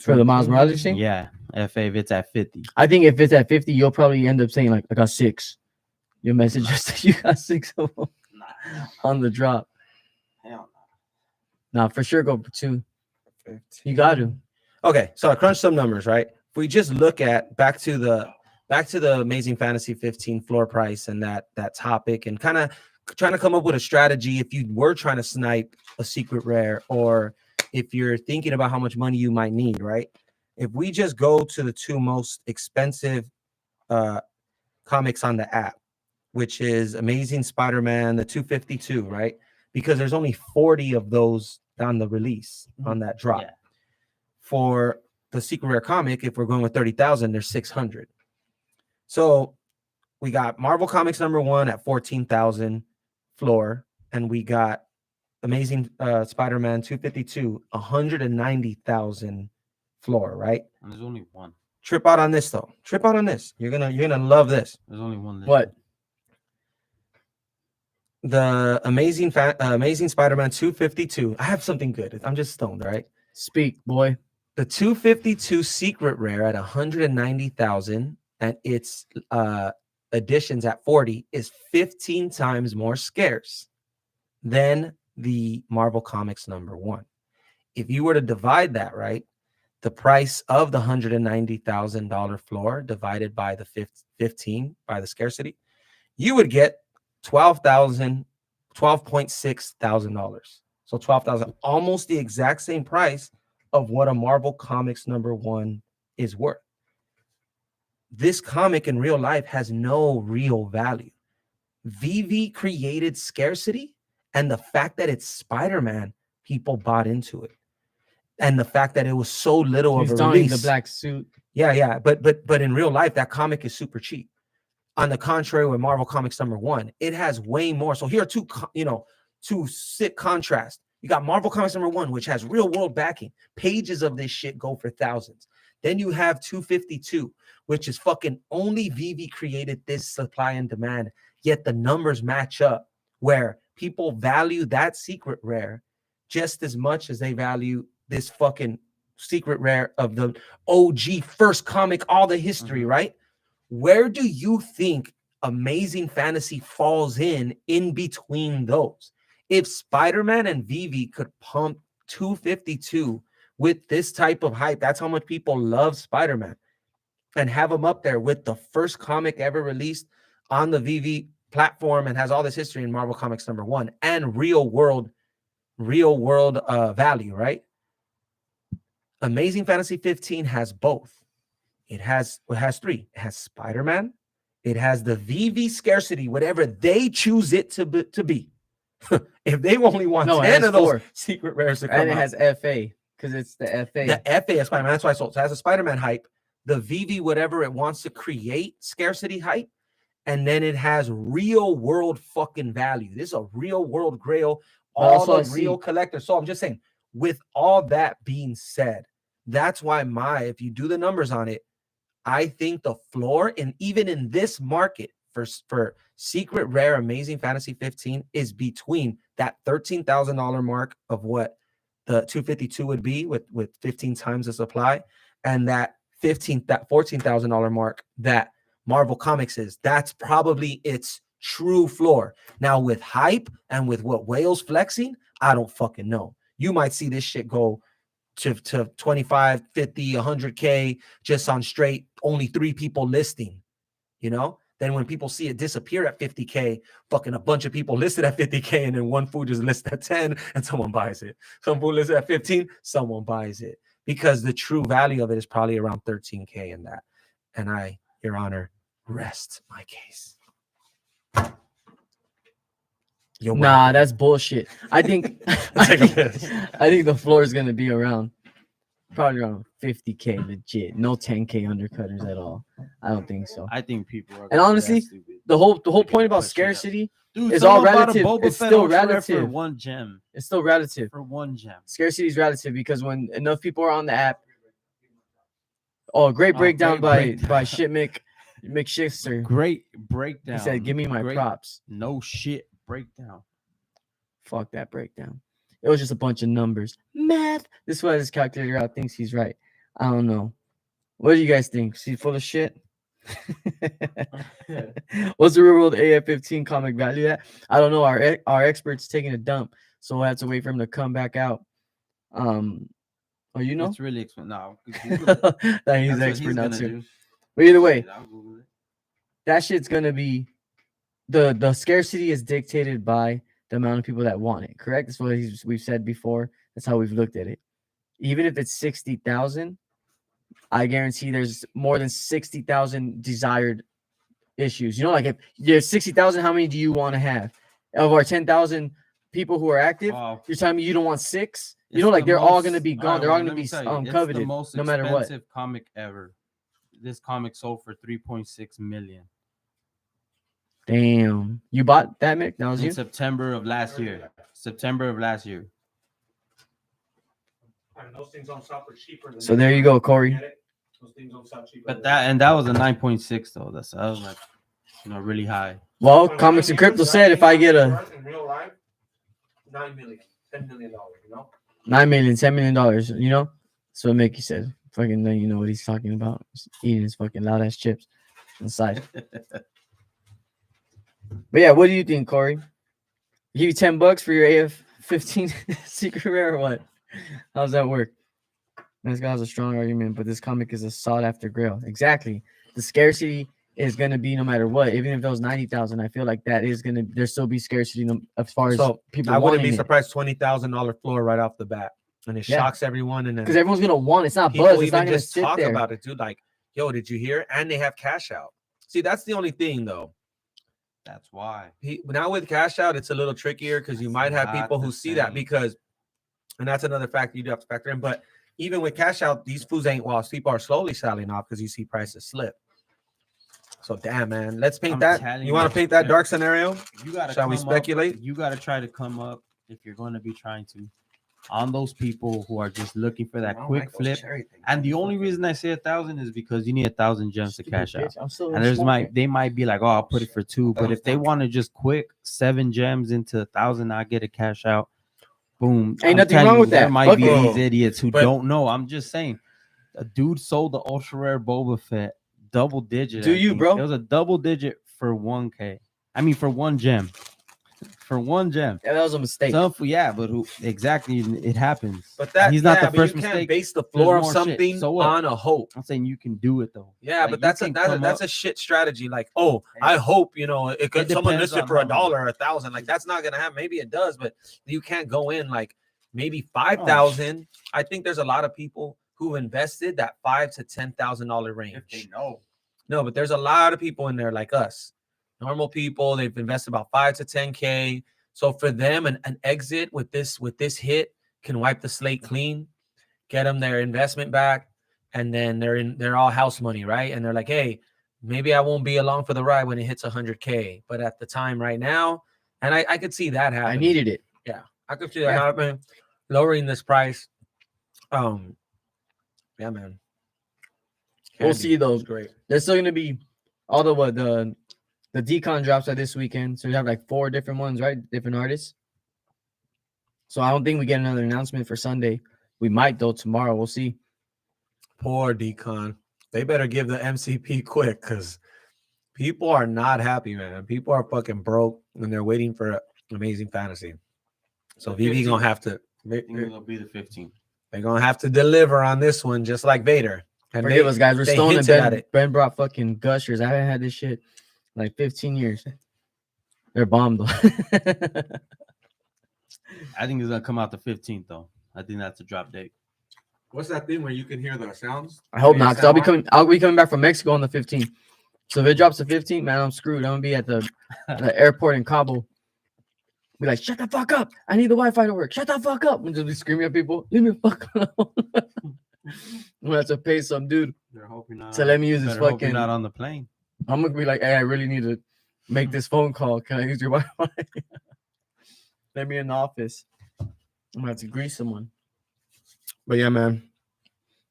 For the Miles Morales thing? Yeah, FA if it's at 50. I think if it's at 50, you'll probably end up saying like, I got 6. Your message just said you got 6 of them on the drop. Hell Nah, for sure go for 2. 15. You got to. Okay, so I crunched some numbers, right? If we just look at back to the Amazing Fantasy 15 floor price and that topic, and kind of trying to come up with a strategy if you were trying to snipe a secret rare, or if you're thinking about how much money you might need, right? If we just go to the 2 most expensive comics on the app, which is Amazing Spider-Man, the 252, right? Because there's only 40 of those on the release, on that drop. Yeah. For the secret rare comic, if we're going with 30,000, there's 600. So we got Marvel Comics #1 at 14,000 floor, and we got Amazing Spider-Man 252 190,000 floor, right? And there's only one. Trip out on this though. Trip out on this. You're gonna love this. There's only one. What? The Amazing Spider-Man 252. I have something good. I'm just stoned, right? Speak, boy. The 252 secret rare at 190,000 and its editions at 40 is 15 times more scarce than the Marvel Comics #1. If you were to divide that, right, the price of the $190,000 floor divided by the 15 by the scarcity, you would get $12.6 thousand. So 12,000, almost the exact same price of what a Marvel Comics #1 is worth. This comic in real life has no real value. Veve created scarcity, and the fact that it's Spider-Man, people bought into it. And the fact that it was so little He's of a donning release. the black suit. Yeah. But in real life, that comic is super cheap. On the contrary, with Marvel Comics #1, it has way more. So here are two sick contrasts. You got Marvel Comics #1, which has real world backing. Pages of this shit go for thousands. Then you have 252, which is fucking only Veve created this supply and demand. Yet the numbers match up where people value that secret rare just as much as they value this fucking secret rare of the OG first comic, all the history, right? Where do you think Amazing Fantasy falls in between those? If Spider-Man and Veve could pump 252 with this type of hype, that's how much people love Spider-Man, and have them up there with the first comic ever released on the Veve platform and has all this history in Marvel Comics #1 and real world value, right? Amazing Fantasy 15 has both. It has 3. It has Spider-Man. It has the Veve scarcity, whatever they choose it to be. If they only want 10 of those secret rares to come and it out. has FA because it's the FA. The FA is Spider-Man. That's why I sold. So it has a Spider-Man hype, the Veve, whatever it wants to create scarcity hype, and then it has real world fucking value. This is a real world grail, all the real collectors. So I'm just saying, with all that being said, that's why if you do the numbers on it, I think the floor, and even in this market for secret rare Amazing Fantasy 15, is between that $13,000 mark of what the 252 would be with 15 times the supply, and that $14,000 mark that Marvel Comics is. That's probably its true floor. Now with hype and with what Whale's flexing, I don't fucking know. You might see this shit go to 25, 50, 100K just on straight only 3 people listing, Then when people see it disappear at 50K, fucking a bunch of people listed at 50K, and then one food just listed at 10 and someone buys it. Some food listed at 15, someone buys it, because the true value of it is probably around 13K in that. And I, Your Honor, rest my case. Yo, Nah, that's bullshit. I think Take a piss. I think the floor is gonna be around probably around 50K legit. No 10K undercutters at all. I don't think so. I think people are. And gonna be honestly, that stupid. The whole They're point gonna about push it up. scarcity Dude, is all someone bought a relative. Boba It's Fett still ultra rare relative. for one gem. It's still relative. For one gem. Scarcity is relative because when enough people are on the app. Oh, great Oh, breakdown great by Shit McShister. Great breakdown. He said, "Give me my Great, props." No shit breakdown. Fuck that breakdown. It was just a bunch of numbers. Math. This is why this calculator out thinks he's right. I don't know. What do you guys think? Is he full of shit? What's the real world AF-15 comic value at? I don't know. Our expert's taking a dump, so we'll have to wait for him to come back out. Oh, you know? It's really expensive. No, That he's expert now too. But either way, that shit's gonna be the scarcity is dictated by the amount of people that want it. Correct? That's what we've said before. That's how we've looked at it. Even if it's 60,000, I guarantee there's more than 60,000 desired issues. You know, like if there's 60,000, how many do you want to have? Of our 10,000 people who are active, you're telling me you don't want 6? You know, like they're all going to be gone. They're all going to be coveted, the most no matter what. expensive comic ever. This comic sold for 3.6 million. Damn. You bought that, Mick? That was in you? September of last year. September of last year. Those things don't sell for cheaper than So there you go, Corey. Those things don't sell cheaper. But that was a 9.6 though. That was like, really high. Well, Comics and Crypto said if I get a in real life, $9 million, $10 million, you know? $9 million, $10 million, you know? So Mickey said, fucking know you know what he's talking about. He's eating his fucking loud ass chips inside. But yeah, what do you think, Corey? Give you $10 for your AF-15 secret rare or what? How's that work? This guy has a strong argument, but this comic is a sought after grail. Exactly. The scarcity is going to be no matter what. Even if those 90,000, I feel like that is going to, there still be scarcity as far as people. I wouldn't be surprised $20,000 floor right off the bat. And it shocks everyone. And then because everyone's going to want it. It's not people buzz. It's not even going to just sit talk there. about it, dude. Like, yo, did you hear? And they have cash out. See, that's the only thing, though. That's why. Now with cash out, it's a little trickier because you might have people who see that because, and that's another factor you do have to factor in. But even with cash out, these foods ain't lost. People are slowly selling off because you see prices slip. So damn, man, let's paint that. You want to paint that dark scenario? Shall we speculate? You got to try to come up if you're going to be trying to on those people who are just looking for that quick flip. And the only reason I say 1,000 is because you need 1,000 gems to cash out. And they might be like, oh, I'll put it for 2. But if they want to just quick 7 gems into 1,000, I get a cash out. Boom. Ain't nothing wrong with that. There might be these idiots who don't know. I'm just saying. A dude sold the ultra rare Boba Fett double digit. Do you, bro? It was a double digit for 1K. I mean, for 1 gem. For 1 gem. Yeah, that was a mistake. But who exactly it happens. But that he's not the but first you can't mistake. base the floor of There's more something shit. So what? on a hope. I'm saying you can do it though. Yeah, Like, but that's a shit strategy. Like, oh, I hope it could someone list it for $1 or 1,000. Like that's not gonna happen. Maybe it does, but you can't go in like maybe 5,000. I think there's a lot of people who invested that $5,000 to $10,000 range. If they know. No, but there's a lot of people in there like us, normal people. They've invested about 5 to 10K. So for them, an exit with this hit can wipe the slate clean, get them their investment back, and then they're all house money, right? And they're like, hey, maybe I won't be along for the ride when it hits 100K, but at the time right now, and I could see that happen. I needed it. Yeah, I could see that happen. Lowering this price. Yeah, man. We'll see though. Great. There's still gonna be all the decon drops are this weekend. So you have like 4 different ones, right? Different artists. So I don't think we get another announcement for Sunday. We might though tomorrow. We'll see. Poor decon. They better give the MCP quick because people are not happy, man. People are fucking broke and they're waiting for Amazing Fantasy. So Veve gonna have to. It'll be the 15th. They're gonna have to deliver on this one, just like Vader. And Forgive us, guys. We're stoned and at it. Ben brought fucking gushers. I haven't had this shit like 15 years. They're bomb though. I think it's gonna come out the 15th though. I think that's a drop date. What's that thing where you can hear the sounds? I hope not, because I'll be coming back from Mexico on the 15th. So if it drops the 15th, man, I'm screwed. I'm gonna be at the airport in Cabo. Be like, shut the fuck up. I need the Wi-Fi to work. Shut the fuck up. And just be screaming at people. Leave me the fuck alone. I'm gonna have to pay some dude They're hoping not. to let me use this Better hope you're fucking. not on the plane. I'm gonna be like, hey, I really need to make this phone call. Can I use your Wi-Fi? Let me in the office. I'm gonna have to grease someone. But yeah, man.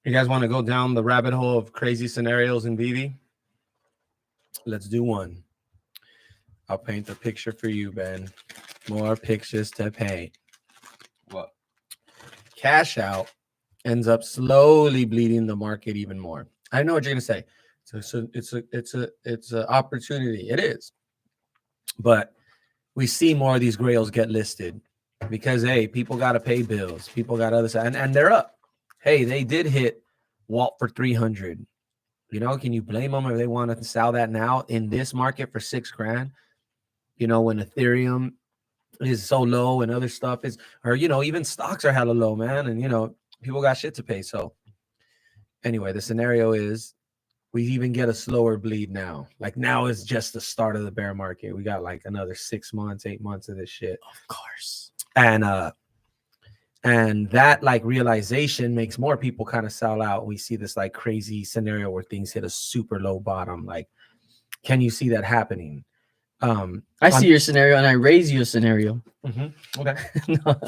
You guys want to go down the rabbit hole of crazy scenarios in Veve? Let's do one. I'll paint the picture for you, Ben. More pictures to paint. What? Cash out ends up slowly bleeding the market even more. I know what you're gonna say. So it's a opportunity. It is, but we see more of these grails get listed because hey, people got to pay bills. People got other side, and they're up. Hey, they did hit Walt for 300. You know, can you blame them if they want to sell that now in this market for $6,000? You know, when Ethereum is so low and other stuff is, or you know, even stocks are hella low, man, and you know, people got shit to pay. So anyway, the scenario is we even get a slower bleed now. Like now is just the start of the bear market. We got like another 6 months, 8 months of this shit. Of course. And that like realization makes more people kind of sell out. We see this like crazy scenario where things hit a super low bottom. Like, can you see that happening? I see your scenario and I raise you a scenario. Okay. No,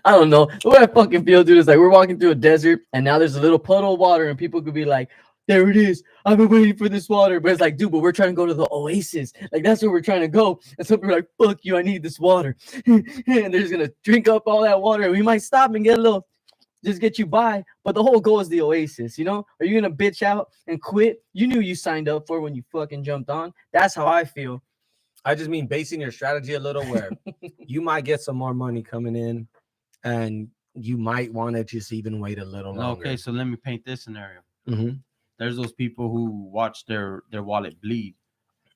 I don't know. The way I fucking feel, dude, is like we're walking through a desert and now there's a little puddle of water and people could be like, there it is. I've been waiting for this water. But it's like, dude, but we're trying to go to the oasis. Like, that's where we're trying to go. And some people are like, fuck you, I need this water. And they're just going to drink up all that water. And we might stop and get a little, just get you by. But the whole goal is the oasis, you know? Are you going to bitch out and quit? You knew you signed up for when you fucking jumped on. That's how I feel. I just mean basing your strategy a little where you might get some more money coming in and you might want to just even wait a little longer. Okay, so let me paint this scenario. Mm-hmm. There's those people who watch their wallet bleed.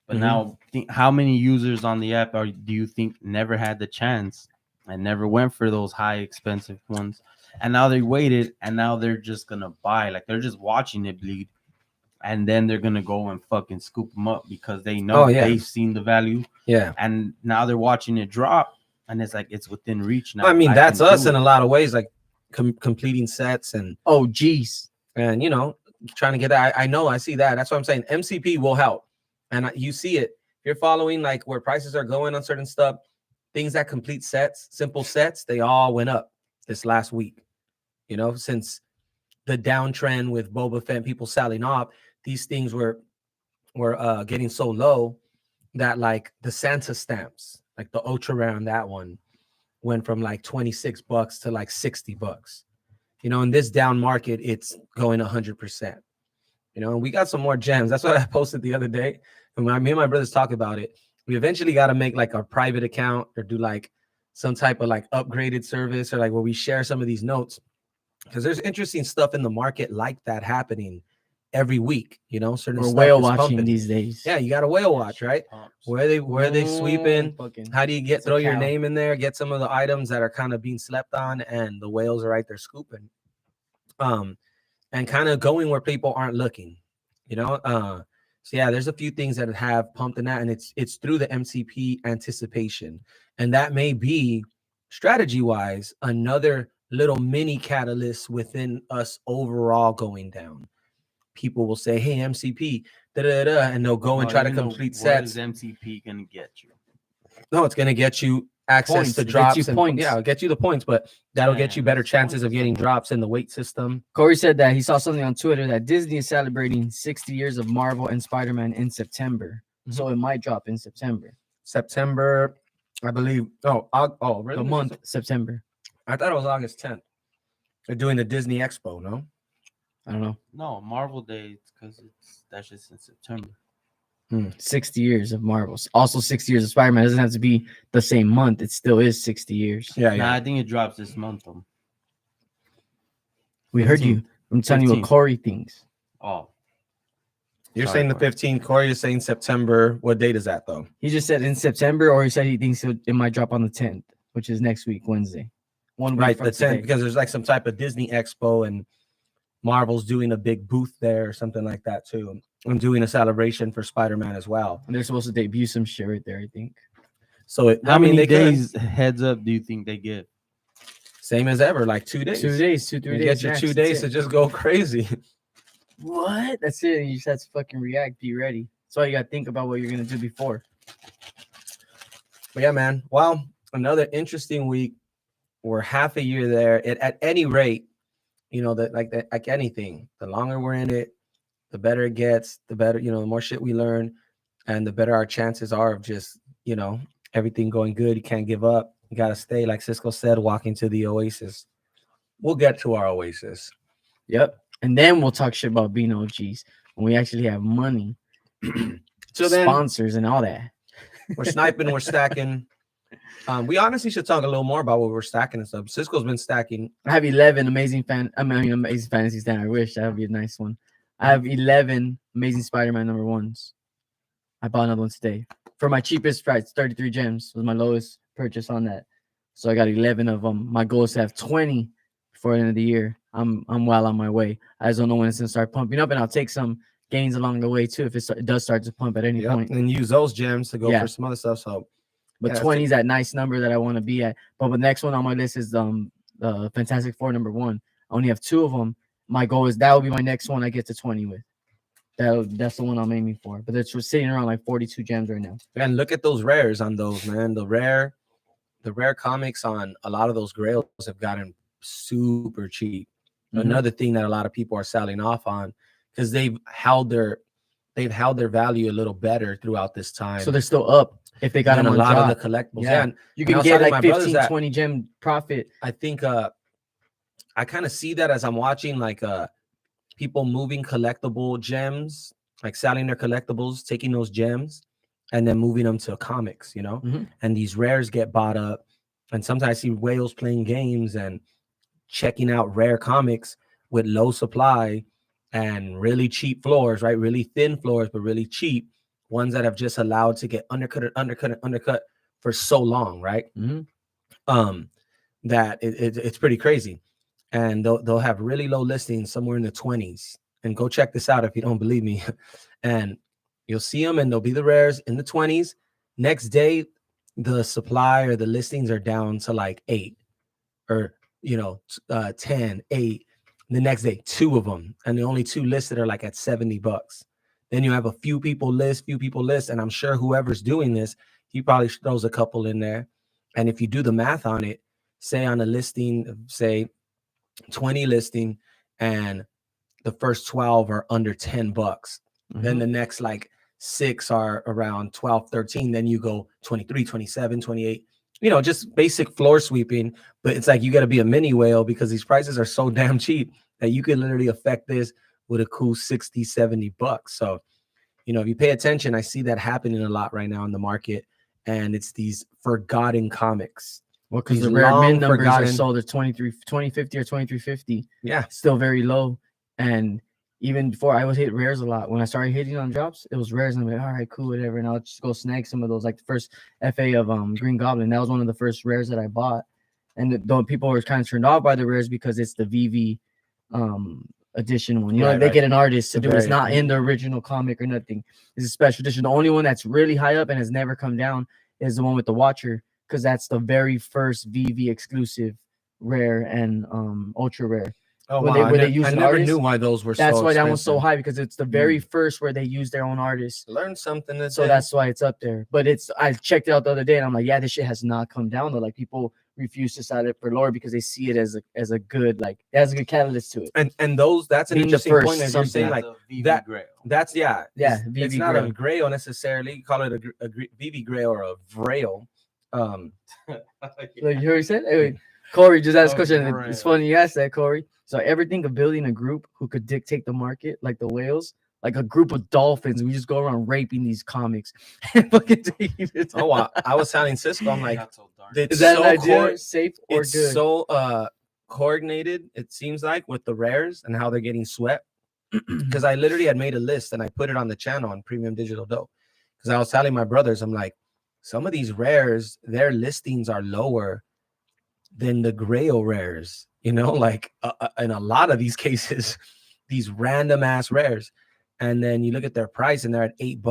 But Mhm. now, how many users on the app do you think never had the chance and never went for those high expensive ones? And now they waited and now they're just going to buy. Like they're just watching it bleed. And then they're going to go and fucking scoop them up because they know they've seen the value. Yeah. And now they're watching it drop. And it's like, it's within reach now. I mean, that's can us do in it. a lot of ways, like completing sets and, Oh, geez. you know, trying to get that. I know, I see that. That's what I'm saying. MCP will help. And you see it. You're following like where prices are going on certain stuff, things that complete sets, simple sets, they all went up this last week. You know, since the downtrend with Boba Fett, people selling off, these things were getting so low that like the Santa stamps, like the ultra rare on that one, went from like $26 to like $60. You know, in this down market, it's going 100%. You know, and we got some more gems. That's what I posted the other day. And when me and my brothers talk about it, we eventually got to make like a private account or do like some type of like upgraded service or like where we share some of these notes. Because there's interesting stuff in the market like that happening every week. You know, certain We're stuff whale is watching pumping. these days. Yeah, you got to whale watch, right? Where they sweeping? Fucking, How do you it's a throw your cow. name in there? Get some of the items that are kind of being slept on, and the whales are right there scooping. And kind of going where people aren't looking. You know, so yeah, there's a few things that have pumped in that, and it's through the MCP anticipation, and that may be strategy wise another little mini catalyst within us overall going down. People will say, "Hey, MCP, and they'll go and try to complete sets." What is MCP gonna get you? No, it's gonna get you access Points. to It gets drops you and points. yeah, it'll get you the points, but that'll get you better that's chances of points. getting drops in the weight system. Corey said that he saw something on Twitter that Disney is celebrating 60 years of Marvel and Spider-Man in September. So it might drop in September. September, I believe. Oh, really? The month, September. I thought it was August 10th. They're doing the Disney Expo, no? I don't know. No, Marvel Day, because that's just in September. 60 years of Marvels. Also 60 years of Spider-Man. It doesn't have to be the same month. It still is 60 years. Yeah, Nah, I think it drops this month. We heard you. I'm telling you what 15th. Corey thinks. Oh, You're sorry, saying the Corey. 15th. Corey is saying September. What date is that, though? He just said in September, or he said he thinks it might drop on the 10th, which is next week, Wednesday. 1 week Right, from the 10th, today. because there's like some type of Disney Expo and Marvel's doing a big booth there or something like that, too. And doing a celebration for Spider-Man as well. And they're supposed to debut some shit right there, I think. So How many they could. days heads up do you think they get? Same as ever, like 2 days. 2 days, 3 You days. get your max, 2 that's days it. to just go crazy. What? That's it. You just have to fucking react. Be ready. That's all you gotta think about what you're gonna do before. But yeah, man. Well, another interesting week. We're half a year there. At any rate, like anything, the longer we're in it, the better it gets, the better, the more shit we learn, and the better our chances are of just, everything going good. You can't give up. You gotta stay, like Cisco said, walking to the oasis. We'll get to our oasis. Yep. And then we'll talk shit about being OGs when we actually have money, So then sponsors, and all that. we're sniping, we're stacking. We honestly should talk a little more about what we're stacking and stuff. Cisco's been stacking. I have 11 amazing amazing fantasy stand. I wish that would be a nice one. I have 11 amazing Spider-Man number ones. I bought another one today for my cheapest price. 33 gems was my lowest purchase on that. So I got 11 of them. My goal is to have 20 before the end of the year. I'm well on my way. I just don't know when it's gonna start pumping up, and I'll take some gains along the way too if it does start to pump at any point. And use those gems to go Yeah. for some other stuff. So, But yeah, 20 is that nice number that I want to be at. But the next one on my list is the Fantastic Four number 1. I only have 2 of them. My goal is that will be my next one I get to 20 with. That's the one I'm aiming for. But it's sitting around like 42 gems right now. and look at those rares on those, man. The rare comics on a lot of those grails have gotten super cheap. Mhm. Another thing that a lot of people are selling off on because they've held their value a little better throughout this time. So they're still up if they got than them a on lot drop. of the collectibles. Yeah. And You and I can was get telling like my brothers 15, that 20 gem profit. I think I kind of see that as I'm watching like people moving collectible gems, like selling their collectibles, taking those gems and then moving them to comics, Mhm. and these rares get bought up. And sometimes I see whales playing games and checking out rare comics with low supply and really cheap floors, right? Really thin floors, but really cheap ones that have just allowed to get undercut for so long, right? Mhm. That it's pretty crazy. And they'll have really low listings somewhere in the 20s. And go check this out if you don't believe me. And you'll see them and they'll be the rares in the 20s. Next day, the supply or the listings are down to like 8 or 10, 8. The next day, 2 of them. And the only 2 listed are like at $70. Then you have a few people list, and I'm sure whoever's doing this, he probably throws a couple in there. And if you do the math on it, say on a listing, say 20 listing, and the first 12 are under $10. Then the next like 6 are around 12, 13. Then you go 23, 27, 28. Just basic floor sweeping. But it's like you got to be a mini whale because these prices are so damn cheap that you can literally affect this with a cool 60, $70. So, if you pay attention, I see that happening a lot right now in the market. And it's these forgotten comics. Well, because These the rare long min numbers are forgotten- sold at 2050 or 2350. Yeah. Still very low. And even before I was hitting rares a lot. When I started hitting on drops, it was rares. And I'm like, all right, cool, whatever. And I'll just go snag some of those. Like the first FA of Green Goblin. That was one of the first rares that I bought. And though people were kind of turned off by the rares because it's the Veve edition one. They get an artist to do it. It's not in the original comic or nothing. It's a special edition. The only one that's really high up and has never come down is the one with the Watcher, because that's the very first Veve exclusive rare and ultra rare. Oh, When wow. they use I an never artist, knew why those were that's so why that one's so expensive. high, because it's the very first where they use their own artist. Learn something today. So that's why it's up there. But I checked it out the other day and I'm like, yeah, this shit has not come down though. Like people refuse to sell it for lower because they see it as a good, like it has a good catalyst to it. and those, that's an Being the interesting first point. As you're saying, something. like that. That's Yeah, It's Veve not Grail. a grail necessarily. You call it a Veve grail or a vrail. Like you heard what he said? Hey, Corey just asked a question. Grail. It's funny you asked that, Corey. So ever think of building a group who could dictate the market like the whales? Like a group of dolphins. We just go around raping these comics. And fucking taking it Oh, wow. I was telling Cisco, I'm like, it's is that so an idea? Safe or it's good? so coordinated, it seems like, with the rares and how they're getting swept. Because I literally had made a list and I put it on the channel on Premium Digital Dope. Because I was telling my brothers, I'm like, some of these rares, their listings are lower than the grail rares, like in a lot of these cases, these random ass rares. And then you look at their price and they're at $8,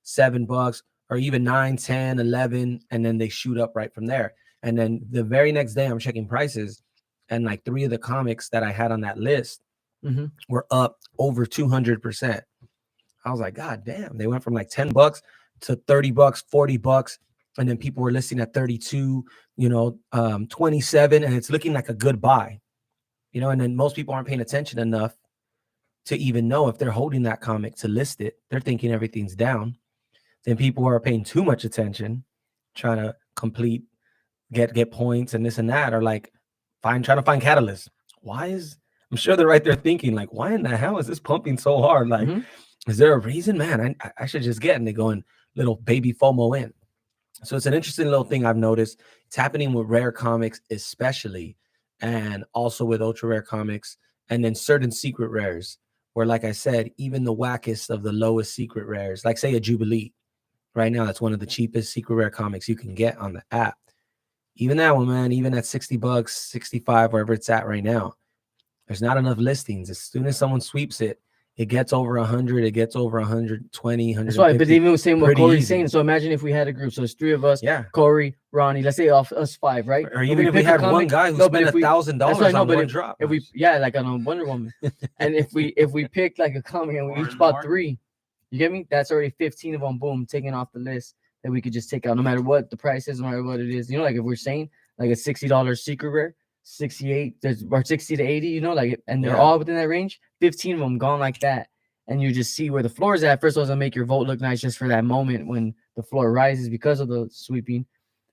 $7, or even 9, 10, 11, and then they shoot up right from there. And then the very next day I'm checking prices, and like 3 of the comics that I had on that list were up over 200%. I was like, God damn, they went from like $10 to $30, $40, and then people were listing at 32, 27, and it's looking like a good buy, and then most people aren't paying attention enough to even know if they're holding that comic to list it. They're thinking everything's down. Then people are paying too much attention, trying to complete, get points and this and that, or like trying to find catalysts. I'm sure they're right there thinking like, why in the hell is this pumping so hard? Like, is there a reason, man? I should just get, and they going little baby FOMO in. So it's an interesting little thing I've noticed. It's happening with rare comics, especially, and also with ultra rare comics, and then certain secret rares, where, like I said, even the wackest of the lowest secret rares, like say a Jubilee, right now, that's one of the cheapest secret rare comics you can get on the app. Even that one, man, even at $60, 65, wherever it's at right now, there's not enough listings. As soon as someone sweeps it, it gets over 100, it gets over 120, 150. That's right, but even the same what Corey's saying. So imagine if we had a group, so it's 3 of us, Corey, Ronnie, let's say off us 5, right? Or even if we had one guy who spent $1,000 on one drop. If we, like on a Wonder Woman, and if we picked like a comic and we each bought 3, you get me? That's already 15 of them, boom, taken off the list that we could just take out, no matter what the price is, no matter what it is. Like if we're saying like a $60 secret rare, 68 or 60 to 80, like, and they're all within that range. 15 of them gone like that, and you just see where the floor is at. First of all, it'll make your vote look nice just for that moment when the floor rises because of the sweeping.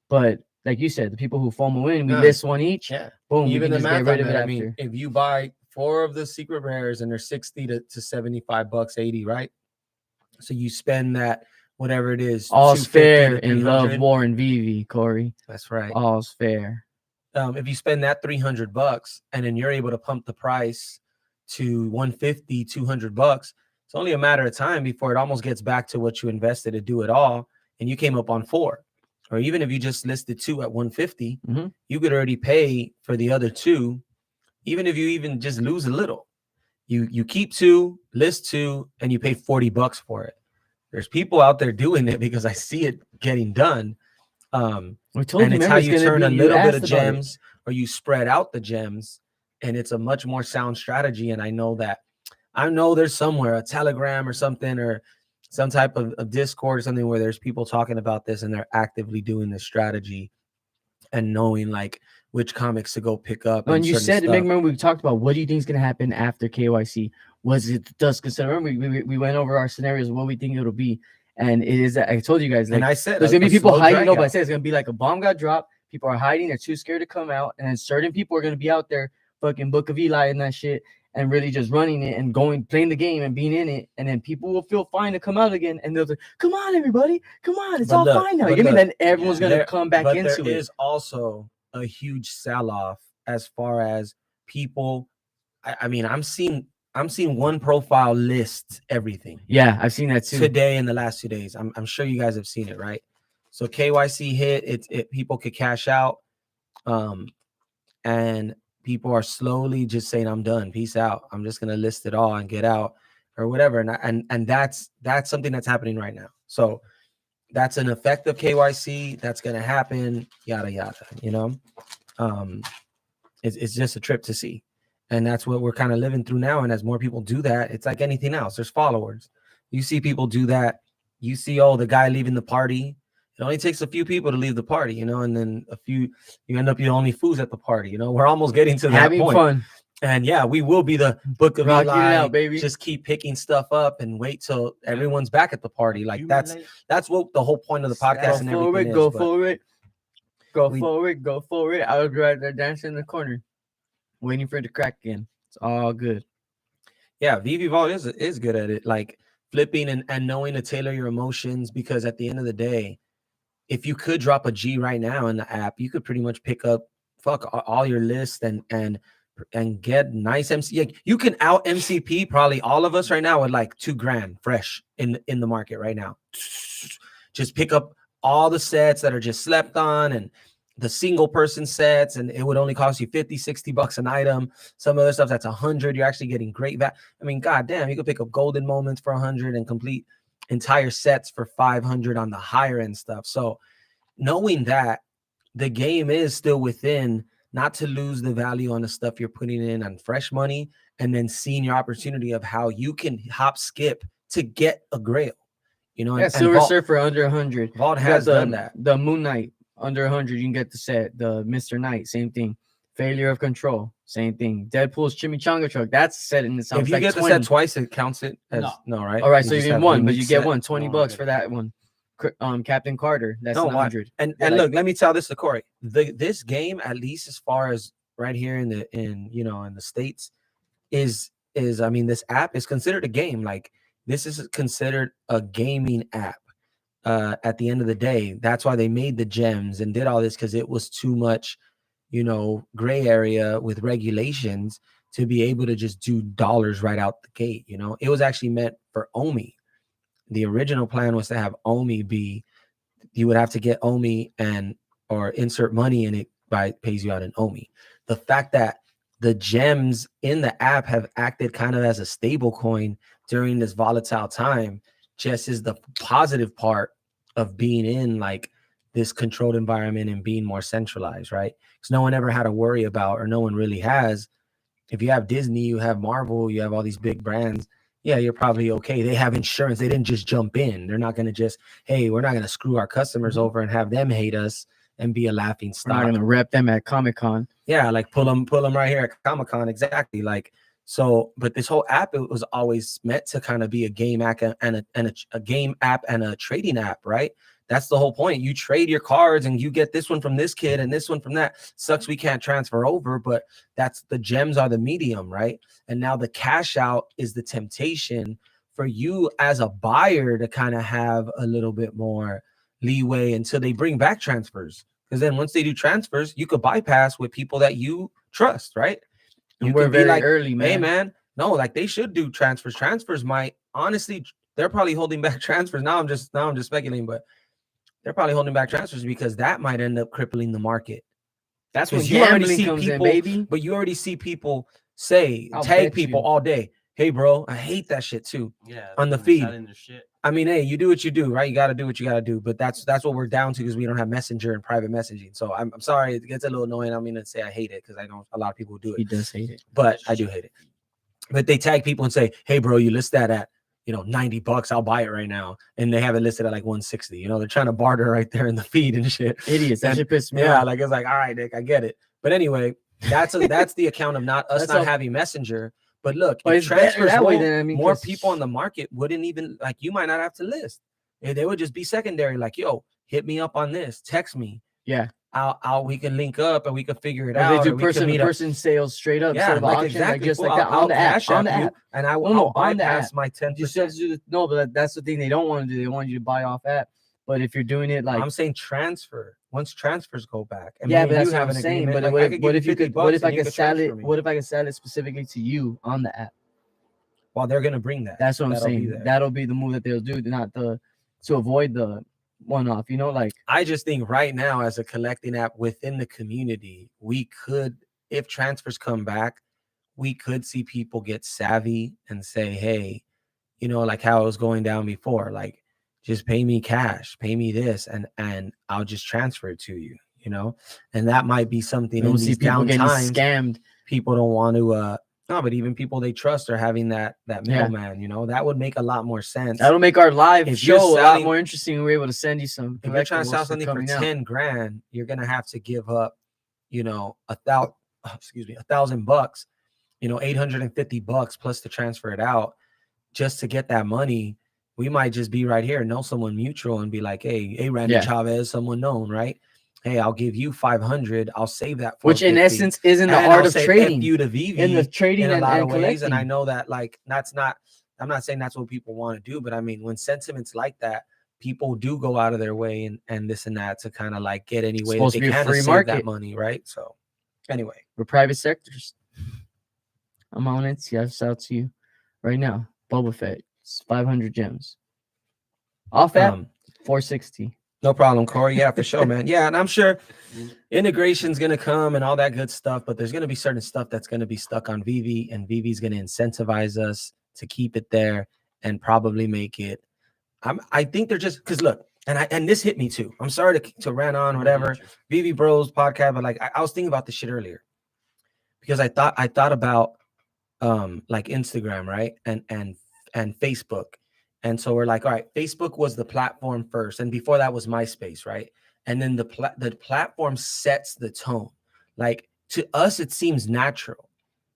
But like you said, the people who FOMO in, we list one each. Boom. Even the math get rid of it. I mean, if you buy 4 of the secret rares and they're 60 to $75, 80, right? So you spend that, whatever it is, all's fair in love, war, and Veve, Corey. That's right. All's fair. If you spend that $300 and then you're able to pump the price to $150, $200, it's only a matter of time before it almost gets back to what you invested to do it all, and you came up on 4. Or even if you just listed 2 at $150, you could already pay for the other 2. Even if you even just lose a little, you keep 2, list 2, and you pay $40 for it. There's people out there doing it because I see it getting done. We told and you, it's how you turn a little bit of gems, or you spread out the gems, and it's a much more sound strategy. And I know there's somewhere a Telegram or something, or some type of Discord or something where there's people talking about this and they're actively doing this strategy and knowing like which comics to go pick up. When you said, remember we talked about what do you think is going to happen after KYC? Was it dust consider? Remember we went over our scenarios of what we think it'll be. And it is, I told you guys, like, and I said there's gonna be people hiding. No, but I said it's gonna be like a bomb got dropped. People are hiding, they're too scared to come out, and then certain people are gonna be out there, fucking Book of Eli and that shit, and really just running it and playing the game and being in it, and then people will feel fine to come out again, and they'll say, "Come on, everybody, come on, it's all fine now." You mean then everyone's gonna come back into it. There is also a huge sell-off as far as people. I mean, I'm seeing one profile list everything. Yeah, I've seen that too. Today in the last 2 days. I'm sure you guys have seen it, right? So KYC hit, it people could cash out. And people are slowly just saying, I'm done. Peace out. I'm just gonna list it all and get out or whatever. And that's something that's happening right now. So that's an effect of KYC. That's gonna happen, yada yada, It's just a trip to see. And that's what we're kind of living through now. And as more people do that, it's like anything else. There's followers. You see people do that. You see, the guy leaving the party. It only takes a few people to leave the party, and then you end up the only fools at the party. We're almost getting to that point. Fun. And yeah, we will be the Book of Rock Eli. out, baby. Just keep picking stuff up and wait till everyone's back at the party. Like that's what the whole point of the podcast and everything is. Go forward. I was right there dancing in the corner, waiting for it to crack again. It's all good. Yeah, Veve Vault is good at it, like flipping and knowing to tailor your emotions, because at the end of the day, if you could drop a G right now in the app, you could pretty much pick up all your lists and get nice MC. You can out MCP probably all of us right now with like $2,000 fresh in the market right now. Just pick up all the sets that are just slept on and the single person sets, and it would only cost you $50-$60 an item. Some other stuff that's $100. You're actually getting great value. I mean, goddamn, you could pick up golden moments for $100 and complete entire sets for 500 on the higher end stuff. So knowing that the game is still within, not to lose the value on the stuff you're putting in on fresh money, and then seeing your opportunity of how you can hop skip to get a grail. You know, Yeah, and Silver Vault, Surfer under 100. Vault You got has done that. The Moon Knight under 100. You can get the set. The Mr. Knight, same thing. Failure of Control, same thing. Deadpool's Chimichanga Truck, that's set in itself. If you like get 20. the set twice, it counts it as no, right? All right, so you just get have one, but unique you get set. one, $20 for that one. Captain Carter, that's No, 100. And Yeah, look, let me tell this to Corey. This game, at least as far as right here in the States, is I mean, this app is considered a game. Like, this is considered a gaming app. At the end of the day, that's why they made the gems and did all this, because it was too much, gray area with regulations to be able to just do dollars right out the gate. It was actually meant for OMI. The original plan was to have OMI be, you would have to get OMI or insert money in it pays you out in OMI. The fact that the gems in the app have acted kind of as a stable coin during this volatile time just is the positive part of being in like this controlled environment and being more centralized, right? Because no one ever had to worry about, or no one really has. If you have Disney, you have Marvel, you have all these big brands, yeah, you're probably okay. They have insurance. They didn't just jump in. They're not going to just, hey, we're not going to screw our customers over and have them hate us and be a laughing stock. We're not going to rep them at Comic-Con. Yeah, like pull them right here at Comic-Con. Exactly. Like, so, but this whole app, it was always meant to kind of be a game app and a game app and a trading app, right? That's the whole point. You trade your cards and you get this one from this kid and this one from that. Sucks we can't transfer over, but that's the gems are the medium, right? And now the cash out is the temptation for you as a buyer to kind of have a little bit more leeway until they bring back transfers. Because then once they do transfers, you could bypass with people that you trust, right? And we're very early, man. Hey, man, no, like they should do transfers. Transfers might, honestly, they're probably holding back transfers. Now I'm just speculating, but they're probably holding back transfers because that might end up crippling the market. That's when you already see comes people, in, baby. But you already see people say, I'll tag bet people you. all day. Hey, bro, I hate that shit too. Yeah, on the they're feed. selling their shit. I mean, hey, you do what you do, right? You got to do what you got to do. But that's what we're down to because we don't have Messenger and private messaging. So I'm sorry, it gets a little annoying. I mean, to say I hate it because I know a lot of people do it. He does hate it, but I do hate it. But they tag people and say, hey, bro, you list that at $90, I'll buy it right now. And they have it listed at like 160. They're trying to barter right there in the feed and shit. Idiots. That shit pissed me off. off. Like it's like, all right, Nick, I get it. But anyway, that's the account of not having Messenger. But look, if transfers that way, then more people on the market wouldn't even like. You might not have to list. They would just be secondary. Like, yo, hit me up on this. Text me. Yeah. We can link up and we can figure it out. They do person sales straight up. Yeah, like exactly. Just like that on the app. On the app. And I'll bypass my 10%. No, but that's the thing they don't want to do. They want you to buy off app. But if you're doing it like I'm saying transfer, once transfers go back. And yeah, but that's what I'm saying. But what if I could sell it specifically to you on the app? Well, they're gonna bring that. That's what I'm saying. That'll be the move that they'll do, not to avoid the one-off. Like I just think right now, as a collecting app within the community, we could, if transfers come back, we could see people get savvy and say, hey, like how it was going down before, like just pay me cash, pay me this, and I'll just transfer it to you, and that might be something. We'll see people getting scammed. People don't want to. No, but even people they trust are having that middleman. That would make a lot more sense. That'll make our live show a lot more interesting. We're able to send you some. If you're trying to sell something for $10,000, you're gonna have to give up, $1,000, $850 plus to transfer it out just to get that money. We might just be right here, know someone mutual, and be like, hey, Randy Chavez, someone known, right? Hey, I'll give you 500. I'll save that. Which in essence is in the art of trading. You to Veve in the trading in a lot of ways. Collecting. And I know that I'm not saying that's what people want to do, but I mean, when sentiments like that, people do go out of their way and this and that to kind of like get any way that they can to save that money, right? So anyway, we're private sectors. I'm on it. See, I've out to you right now. Boba Fett, it's 500 gems. Off app, 460. No problem, Corey. Yeah, for sure, man. Yeah, and I'm sure integration's going to come and all that good stuff, but there's going to be certain stuff that's going to be stuck on Veve, and Veve's going to incentivize us to keep it there and probably make it I think they're just because look, and this hit me too. I'm sorry to rant on whatever Veve Bros podcast, but like I was thinking about this shit earlier because I thought about like Instagram, right? And Facebook. And so we're like, all right, Facebook was the platform first, and before that was MySpace, right? And then the platform sets the tone. Like to us, it seems natural,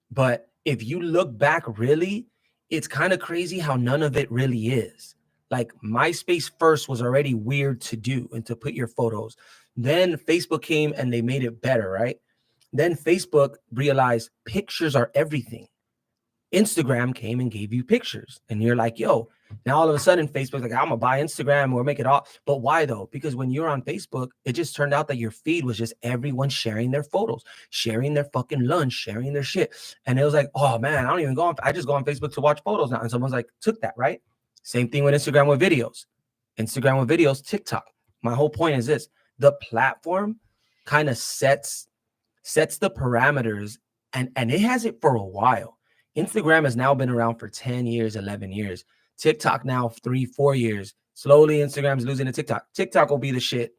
but if you look back, really, it's kind of crazy how none of it really is. Like MySpace first was already weird to do and to put your photos. Then Facebook came and they made it better, right? Then Facebook realized pictures are everything. Instagram came and gave you pictures, and you're like, yo, now all of a sudden Facebook's like, I'm gonna buy Instagram or make it all. But why though? Because when you're on Facebook, it just turned out that your feed was just everyone sharing their photos, sharing their fucking lunch, sharing their shit. And it was like, oh man, I don't even go on, I just go on Facebook to watch photos now. And someone's like, took that, right? Same thing with Instagram with videos. Instagram with videos, TikTok. My whole point is this: the platform kind of sets the parameters, and it has it for a while. Instagram has now been around for 10 years, 11 years. TikTok now 3-4 years. Slowly, Instagram's losing to TikTok. TikTok will be the shit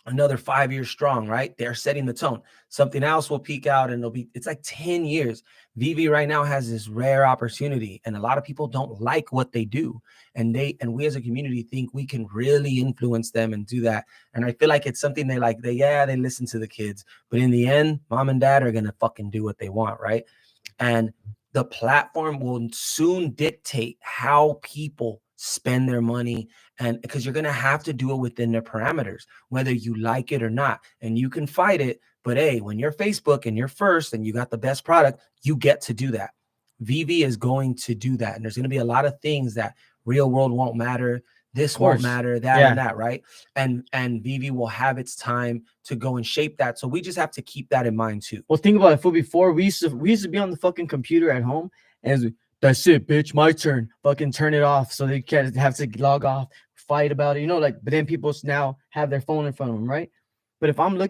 another 5 years strong, right? They're setting the tone. Something else will peak out and it's like 10 years. Veve right now has this rare opportunity, and a lot of people don't like what they do. And we as a community think we can really influence them and do that. And I feel like it's something they listen to the kids, but in the end, mom and dad are going to fucking do what they want, right? And the platform will soon dictate how people spend their money, and because you're going to have to do it within their parameters, whether you like it or not. And you can fight it, but hey, when you're Facebook and you're first and you got the best product, you get to do that. Veve is going to do that. And there's going to be a lot of things that real world won't matter. This won't matter, that and that, right? And Veve will have its time to go and shape that. So we just have to keep that in mind too. Well, think about it. Before we used to be on the fucking computer at home, and that's it, bitch, my turn. Fucking turn it off so they can't have to log off, fight about it, you know. Like, but then people now have their phone in front of them, right? But if I'm on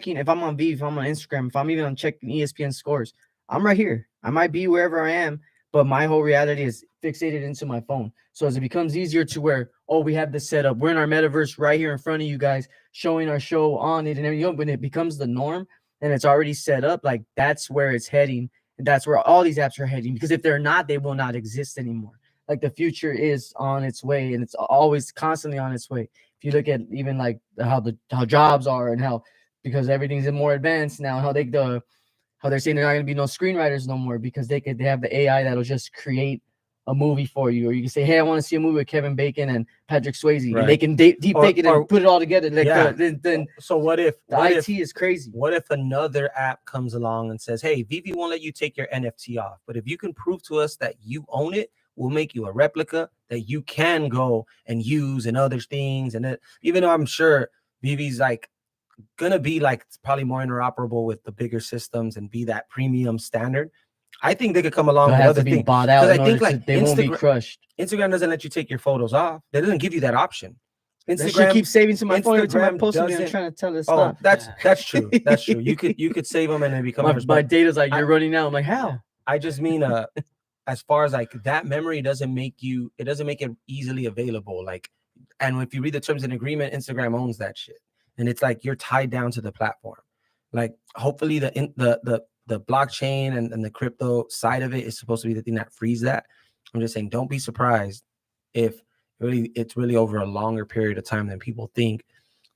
Veve, if I'm on Instagram, if I'm even on checking ESPN scores, I'm right here. I might be wherever I am, but my whole reality is fixated into my phone. So as it becomes easier to where, oh, we have this set up, we're in our metaverse right here in front of you guys, showing our show on it and everything. When it becomes the norm and it's already set up, like that's where it's heading. And that's where all these apps are heading. Because if they're not, they will not exist anymore. Like the future is on its way, and it's always constantly on its way. If you look at even like how jobs are, and how, because everything's more advanced now, how they're saying they're not going to be no screenwriters no more, because they have the AI that'll just create a movie for you. Or you can say, hey, I want to see a movie with Kevin Bacon and Patrick Swayze, right. and they can deep fake it and put it all together. Like then so what if IT is crazy? What if another app comes along and says, hey, Veve won't let you take your NFT off, but if you can prove to us that you own it, we'll make you a replica that you can go and use and other things. And even though I'm sure Veve's like gonna be like probably more interoperable with the bigger systems and be that premium standard, I think they could come along with other things. Because I think like they won't be crushed. Instagram doesn't let you take your photos off. They doesn't give you that option. Instagram keeps saving to my phone every time I post something. I'm trying to tell this. Oh, that's true. That's true. You could save them and then become my data's like, you're running out. I'm like, how? I just mean as far as like that memory doesn't make it easily available. Like, and if you read the terms and agreement, Instagram owns that shit, and it's like you're tied down to the platform. Like, hopefully the blockchain and the crypto side of it is supposed to be the thing that frees that. I'm just saying, don't be surprised if it's really over a longer period of time than people think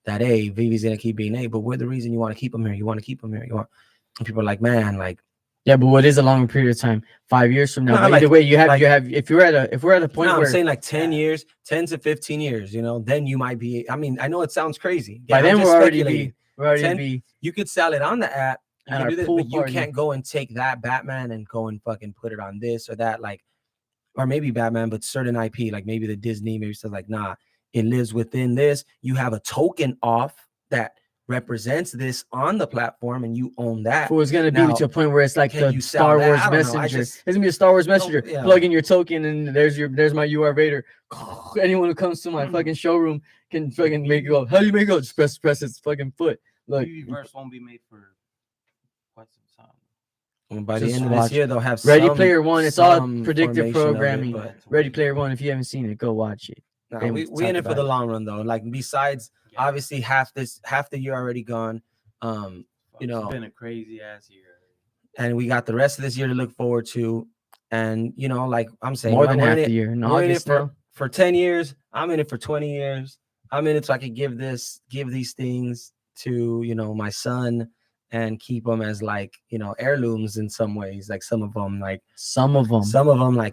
that, hey, Veve's gonna keep being, but we're the reason you want to keep them here. You want to keep them here. And people are like, man, like, yeah, but what is a longer period of time? 5 years from now. No, either way, you have if we're at a point where I'm saying like 10 years, 10 to 15 years, you know, then you might be. I mean, I know it sounds crazy. By then we're already be. You could sell it on the app, and do this, but you can't go and take that Batman and go and fucking put it on this or that, like, or maybe Batman, but certain IP, like maybe the Disney, maybe stuff like, nah, it lives within this. You have a token off that represents this on the platform, and you own that. So it's gonna be to a point where it's like the Star Wars messenger. It's gonna be a Star Wars messenger. Plug in your token, and there's my UR Vader. Anyone who comes to my fucking showroom can fucking make it go. How do you make it go? Just press its fucking foot. Look, Reverse won't be made for quite some time. And by the end of this year, they'll have Ready Player One. It's all predictive formation of it, programming. but Ready Player One. If you haven't seen it, go watch it. No, Then we talk in it for about the it. long run though. Like besides Yeah. obviously half the year already gone. You know, it's been a crazy ass year. and we got the rest of this year to look forward to. And you know, like I'm saying, More than we're half in the it, year. In we're in it August now. for 10 years. I'm in it for 20 years. I'm in it so I could give these things to, you know, my son and keep them as like, you know, heirlooms in some ways. Like some of them, like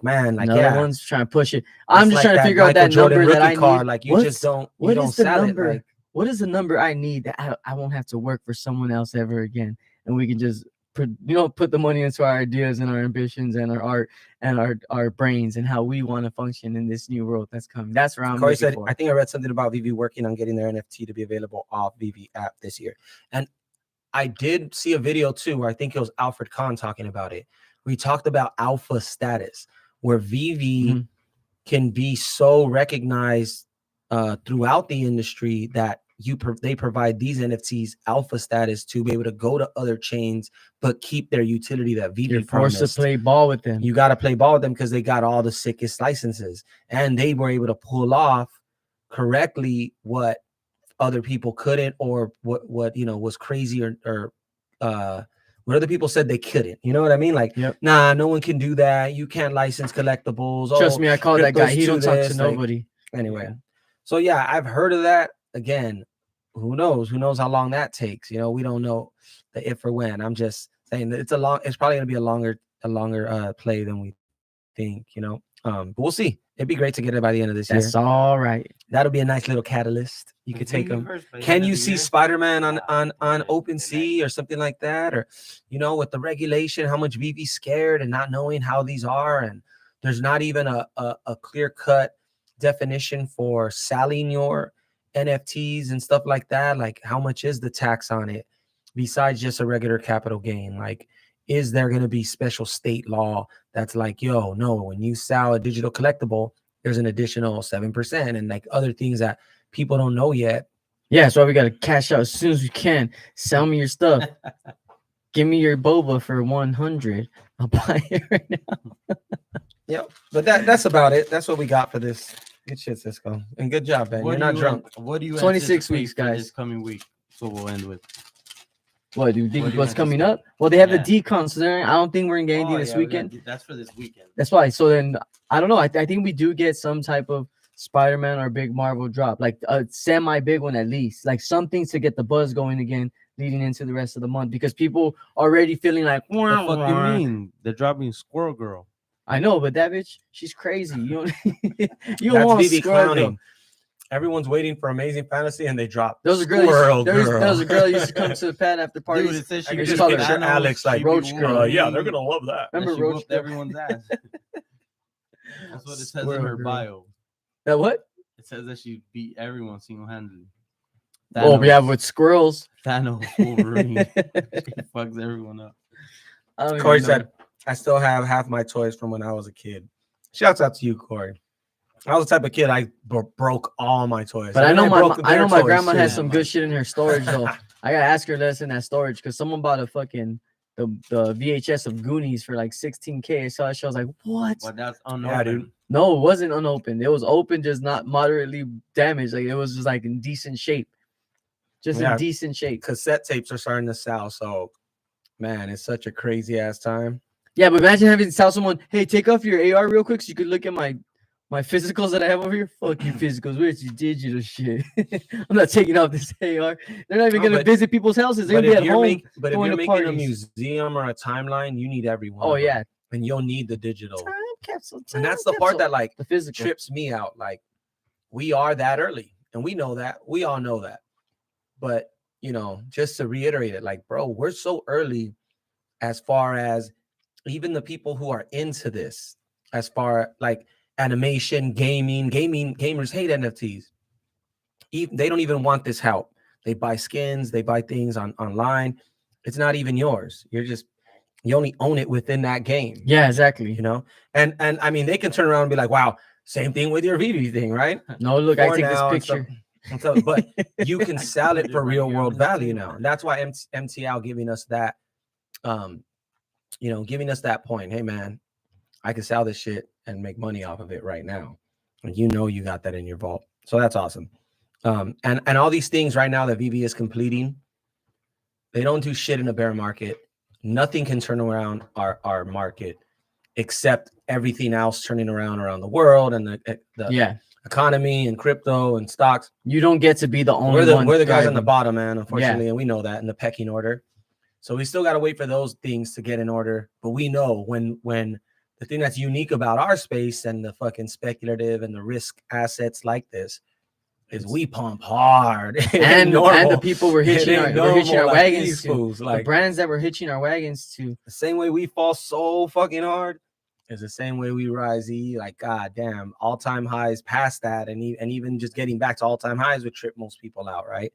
man, like Another yeah. one's trying to push it. I'm It's just like trying to that figure out Michael that Jordan number that rookie I card. need. Like you just don't what don't is the sell number? it. Like What is the number I need that I won't have to work for someone else ever again, and we can just put the money into our ideas and our ambitions and our art and our brains and how we want to function in this new world that's coming. That's where I'm Corey looking said, for. I think I read something about Veve working on getting their NFT to be available off Veve app this year. And I did see a video too, where I think it was Alfred Kahn talking about it. We talked about alpha status, where Veve can be so recognized throughout the industry that they provide these NFTs alpha status to be able to go to other chains, but keep their utility that Veve You're forced to play ball with them. You got to play ball with them because they got all the sickest licenses, and they were able to pull off correctly what other people couldn't, or what you know was crazy, or what other people said they couldn't. You know what I mean? Like, nah, no one can do that. You can't license collectibles. Trust me, I called that guy. He don't talk to like, nobody. Anyway, Yeah. so yeah, I've heard of that. Again, who knows? Who knows how long that takes? You know, we don't know the if or when. I'm just saying that it's probably going to be a longer play than we think. You know, but we'll see. It'd be great to get it by the end of this year. That's all right. That'll be a nice little catalyst. You could take them. Can you see Spider-Man on OpenSea or something like that? Or, you know, with the regulation, how much Veve's scared and not knowing how these are, and there's not even a clear-cut definition for selling your NFTs and stuff like that. Like, how much is the tax on it besides just a regular capital gain? Like, is there going to be special state law that's like, yo, no, when you sell a digital collectible, there's an additional 7% and like other things that people don't know yet. Yeah, that's why we got to cash out as soon as we can. Sell me your stuff. Give me your boba for 100. I'll buy it right now. Yep, but that's about it. That's what we got for this. Good shit, Cisco, and good job, Ben. You're not drunk. What do you 26 weeks, guys. This coming week. So we'll end with. What do you think? What's coming up? Well, they have the decon, so I don't think we're gonna get anything this weekend. That's for this weekend. That's why. So then I don't know. I think we do get some type of Spider-Man or big Marvel drop, like a semi-big one at least, like something to get the buzz going again, leading into the rest of the month, because people already feeling like, what the fuck you mean? They're dropping Squirrel Girl. I know, but that bitch, she's crazy. You don't, you don't want Veve clowning. Everyone's waiting for Amazing Fantasy, and they drop. There was a girl. There was a girl who used to come to the pad after parties. Dude, it says she just picture Alex like Roach Girl. Yeah, they're gonna love that. Remember Roach Girl? Everyone's ass. That's what it says in her bio. That what? It says that she beat everyone single-handedly. Oh, yeah, with squirrels. Thanos, Wolverine. She fucks everyone up. Corey said, I still have half my toys from when I was a kid. Shouts out to you, Corey. I was the type of kid I broke all my toys. But I know my grandma has some good shit in her storage though. I gotta ask her to let in that storage because someone bought a fucking the VHS of Goonies for like 16K. I saw that show. I was like, what? But that's unopened. Yeah, dude. No, it wasn't unopened. It was open, just not moderately damaged. Like it was just like in decent shape. Just in decent shape. Cassette tapes are starting to sell. So, man, it's such a crazy ass time. Yeah, but imagine having to tell someone, hey, take off your AR real quick so you could look at my physicals that I have over here. Fuck you, physicals. Where's your digital shit? I'm not taking off this AR. They're not even gonna visit people's houses. They're gonna be at home. But if you're making a museum or a timeline, you need everyone. Oh yeah, and you'll need the digital. Time capsule. And that's the part that like the physical trips me out. Like we are that early, and we know that. We all know that. But you know, just to reiterate it, like, bro, we're so early as far as even the people who are into this, as far like animation, gamers hate NFTs. They don't even want this help. They buy skins, they buy things online. It's not even yours. You only own it within that game. Yeah, exactly. You know, and I mean, they can turn around and be like, wow, same thing with your Veve thing, right? No, look, I take this picture. But you can sell it for real world value now. And that's why MTL giving us that, giving us that point. Hey man, I can sell this shit and make money off of it right now. You know you got that in your vault. So that's awesome. And all these things right now that Veve is completing, they don't do shit in a bear market. Nothing can turn around our market except everything else turning around the world and the economy and crypto and stocks. You don't get to be the only we're the guys on the thriving. bottom, man, unfortunately, and we know that in the pecking order. So we still got to wait for those things to get in order. But we know when the thing that's unique about our space and the fucking speculative and the risk assets like this is we pump hard. And the people we're hitching our like wagons to. fools, like the brands that we're hitching our wagons to. the same way we fall so fucking hard is the same way we rise. Like, god damn, all-time highs past that, and even just getting back to all-time highs would trip most people out, right?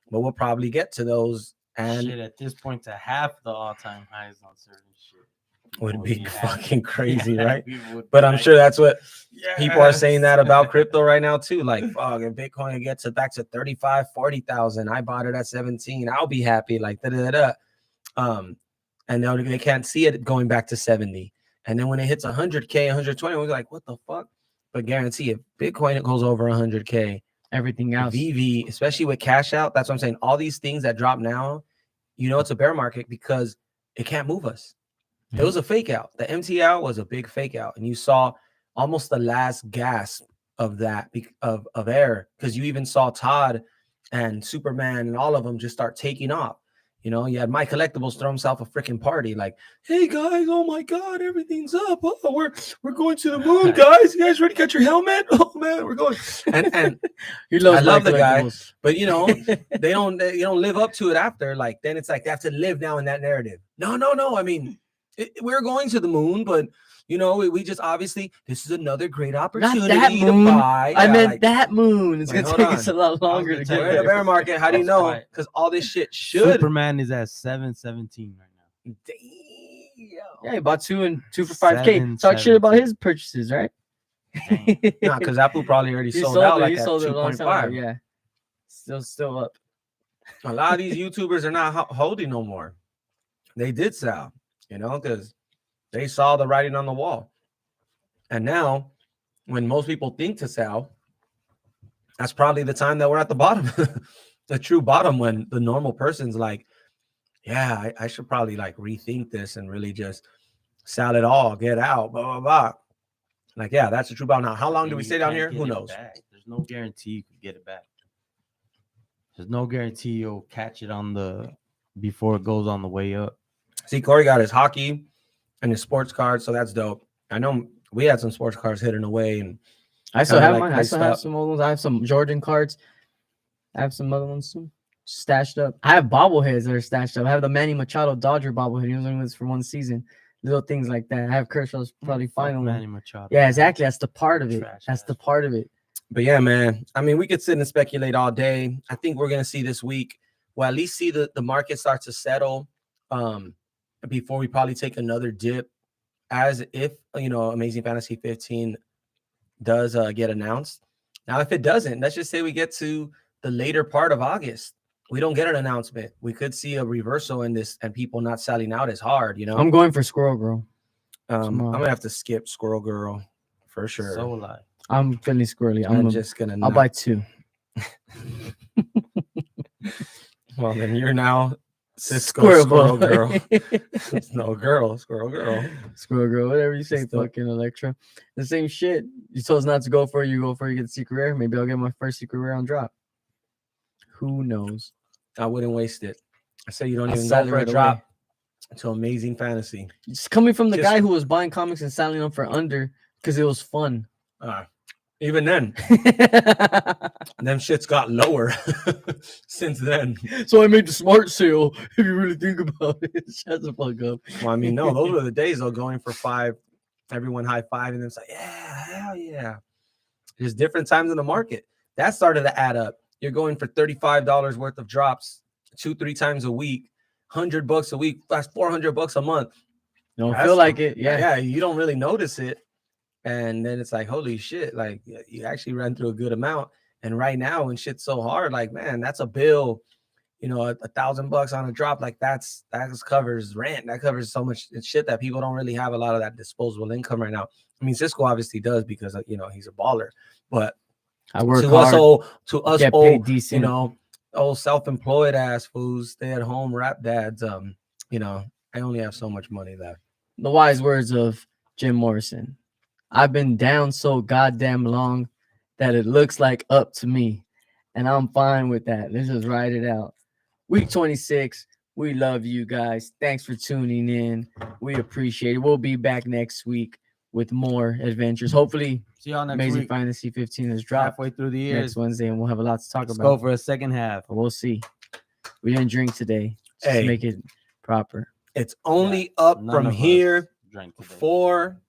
But we'll probably get to those. And shit, at this point, to half the all-time highs on certain shit would be fucking crazy, Yeah, right? we would But be I'm like, sure that's what people are yes. saying that about crypto right now too. Like, fuck, if Bitcoin gets it back to 35, 40,000, I bought it at 17, I'll be happy. Like, and now they can't see it going back to 70. And then when it hits 100K, 120, we're like, what the fuck? But guarantee if Bitcoin it goes over 100K, everything else. Veve, especially with cash out, that's what I'm saying. All these things that drop now, you know, it's a bear market because it can't move us. It was a fake out. The MT out was a big fake out, and you saw almost the last gasp of that of air, because you even saw Todd and Superman and all of them just start taking off. You know, you had My Collectibles throw himself a freaking party, like, "Hey guys, oh my god, everything's up! Oh, we're going to the moon, guys. You guys ready to get your helmet? Oh man, we're going!" And He loves I love the guy, collectibles. but you know, they don't live up to it after. Like, then it's like they have to live now in that narrative. No. I mean, we're going to the moon, but you know, we just obviously this is another great opportunity that to moon. buy. I Yeah, meant like, that moon. It's wait, gonna hold take on. us a lot longer to gonna get tell we're in you. the there. bear market. How do you That's know? quiet. Because all this shit should. Superman is at 717 right now. Yeah, he bought two for 5K. Talk shit 717. about his purchases, right? Dang. No, because Apple probably already He sold out like he at sold it a long time ago. 2.5. Yeah, still up. A lot of these YouTubers are not holding no more. They did sell, you know, because they saw the writing on the wall. And now, when most people think to sell, that's probably the time that we're at the bottom, the true bottom, when the normal person's like, yeah, I should probably like rethink this and really just sell it all, get out, blah, blah, blah. Like, yeah, that's the true bottom. Now, how long do we You stay down can't here? get Who it knows? back. There's no guarantee you can get it back. There's no guarantee you'll catch it before it goes on the way up. See, Corey got his hockey and his sports cards, so that's dope. I know we had some sports cards hidden away, and I still kinda have like mine. I still have iced up. some old ones. I have some Jordan cards. I have some other ones too, stashed up. I have bobbleheads that are stashed up. I have the Manny Machado Dodger bobblehead. He was only with us for one season. Little things like that. I have Kershaw's probably final Manny one. Machado. Yeah, exactly. That's the part of it. Trash That's ass. the part of it. But yeah, man, I mean, we could sit and speculate all day. I think we're gonna see this week, well, at least see the market start to settle before we probably take another dip, as if, you know, Amazing Fantasy 15 does get announced. Now, if it doesn't, let's just say we get to the later part of August, we don't get an announcement, we could see a reversal in this and people not selling out as hard, you know. I'm going for Squirrel Girl. I'm gonna have to skip Squirrel Girl for sure. So alive. I'm feeling squirrely. I'm just gonna I'll buy two. Well, then you're now Cisco Squirrel Squirrel Boy. Girl. No, girl, Squirrel Girl. Squirrel Girl, whatever you say, Still- fucking Electra. The same shit. You told us not to go for it. You go for it, you get the secret rare. Maybe I'll get my first secret rare on drop. Who knows? I wouldn't waste it. I say you don't I'll even sell go it for a right drop away. to Amazing Fantasy. It's coming from the Just- guy who was buying comics and selling them for under because it was fun. Even then, them shits got lower since then. So I made the smart sale. If you really think about it, shut the fuck up. Well, I mean, no, those were the days though, going for 5, everyone high five, and then it's like, yeah, hell yeah. There's different times in the market. That started to add up. You're going for $35 worth of drops 2-3 times a week, $100 a week, that's $400 a month. Don't That's- feel like it. Yeah. Yeah, you don't really notice it. And then it's like, holy shit, like you actually ran through a good amount. And right now, when shit's so hard, like, man, that's a bill. you know, $1,000 on a drop, like that covers rent. That covers so much shit that people don't really have a lot of that disposable income right now. I mean, Cisco obviously does because you know he's a baller, but I work to hard, us get old, paid decent. you know, old self-employed ass fools, stay at home rap dads. You know, I only have so much money left. The wise words of Jim Morrison. I've been down so goddamn long that it looks like up to me. And I'm fine with that. Let's just ride it out. Week 26. We love you guys. Thanks for tuning in. We appreciate it. We'll be back next week with more adventures. Hopefully, See y'all next Amazing week. Fantasy 15 is dropped Halfway through the year. next Wednesday, and we'll have a lot to talk Let's about. go for a second half. But we'll see. We didn't drink today. Just Hey. make it proper. It's only up None from of us here. drank today. For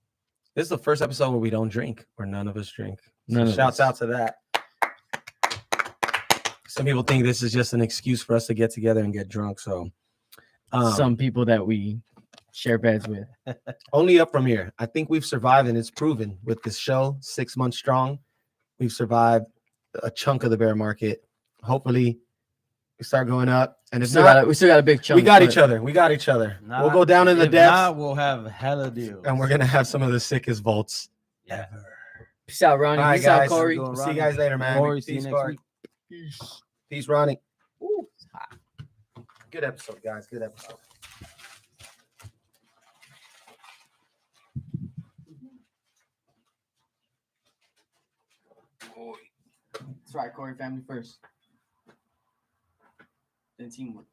this is the first episode where we don't drink, where none of us drink. So None of shouts us. out to that. Some people think this is just an excuse for us to get together and get drunk. So Some people that we share beds with. only up from here. I think we've survived, and it's proven with this show, 6 months strong. We've survived a chunk of the bear market. Hopefully, we start going up. And We if still, not, got a, we still got a big chunk. we got but each other. We got each other. Nah, We'll go down in the if depths, not, we'll have hella deals. and we're gonna have some of the sickest vaults Yeah. ever. Peace out, Ronnie. All right, Peace out, guys. Corey. Go, See you guys later, man. Corey, see you Peace, next Corey. week. Peace, Ronnie. Ooh, it's hot. Good episode, guys. Good episode. That's right, Corey. Family first. Then teamwork.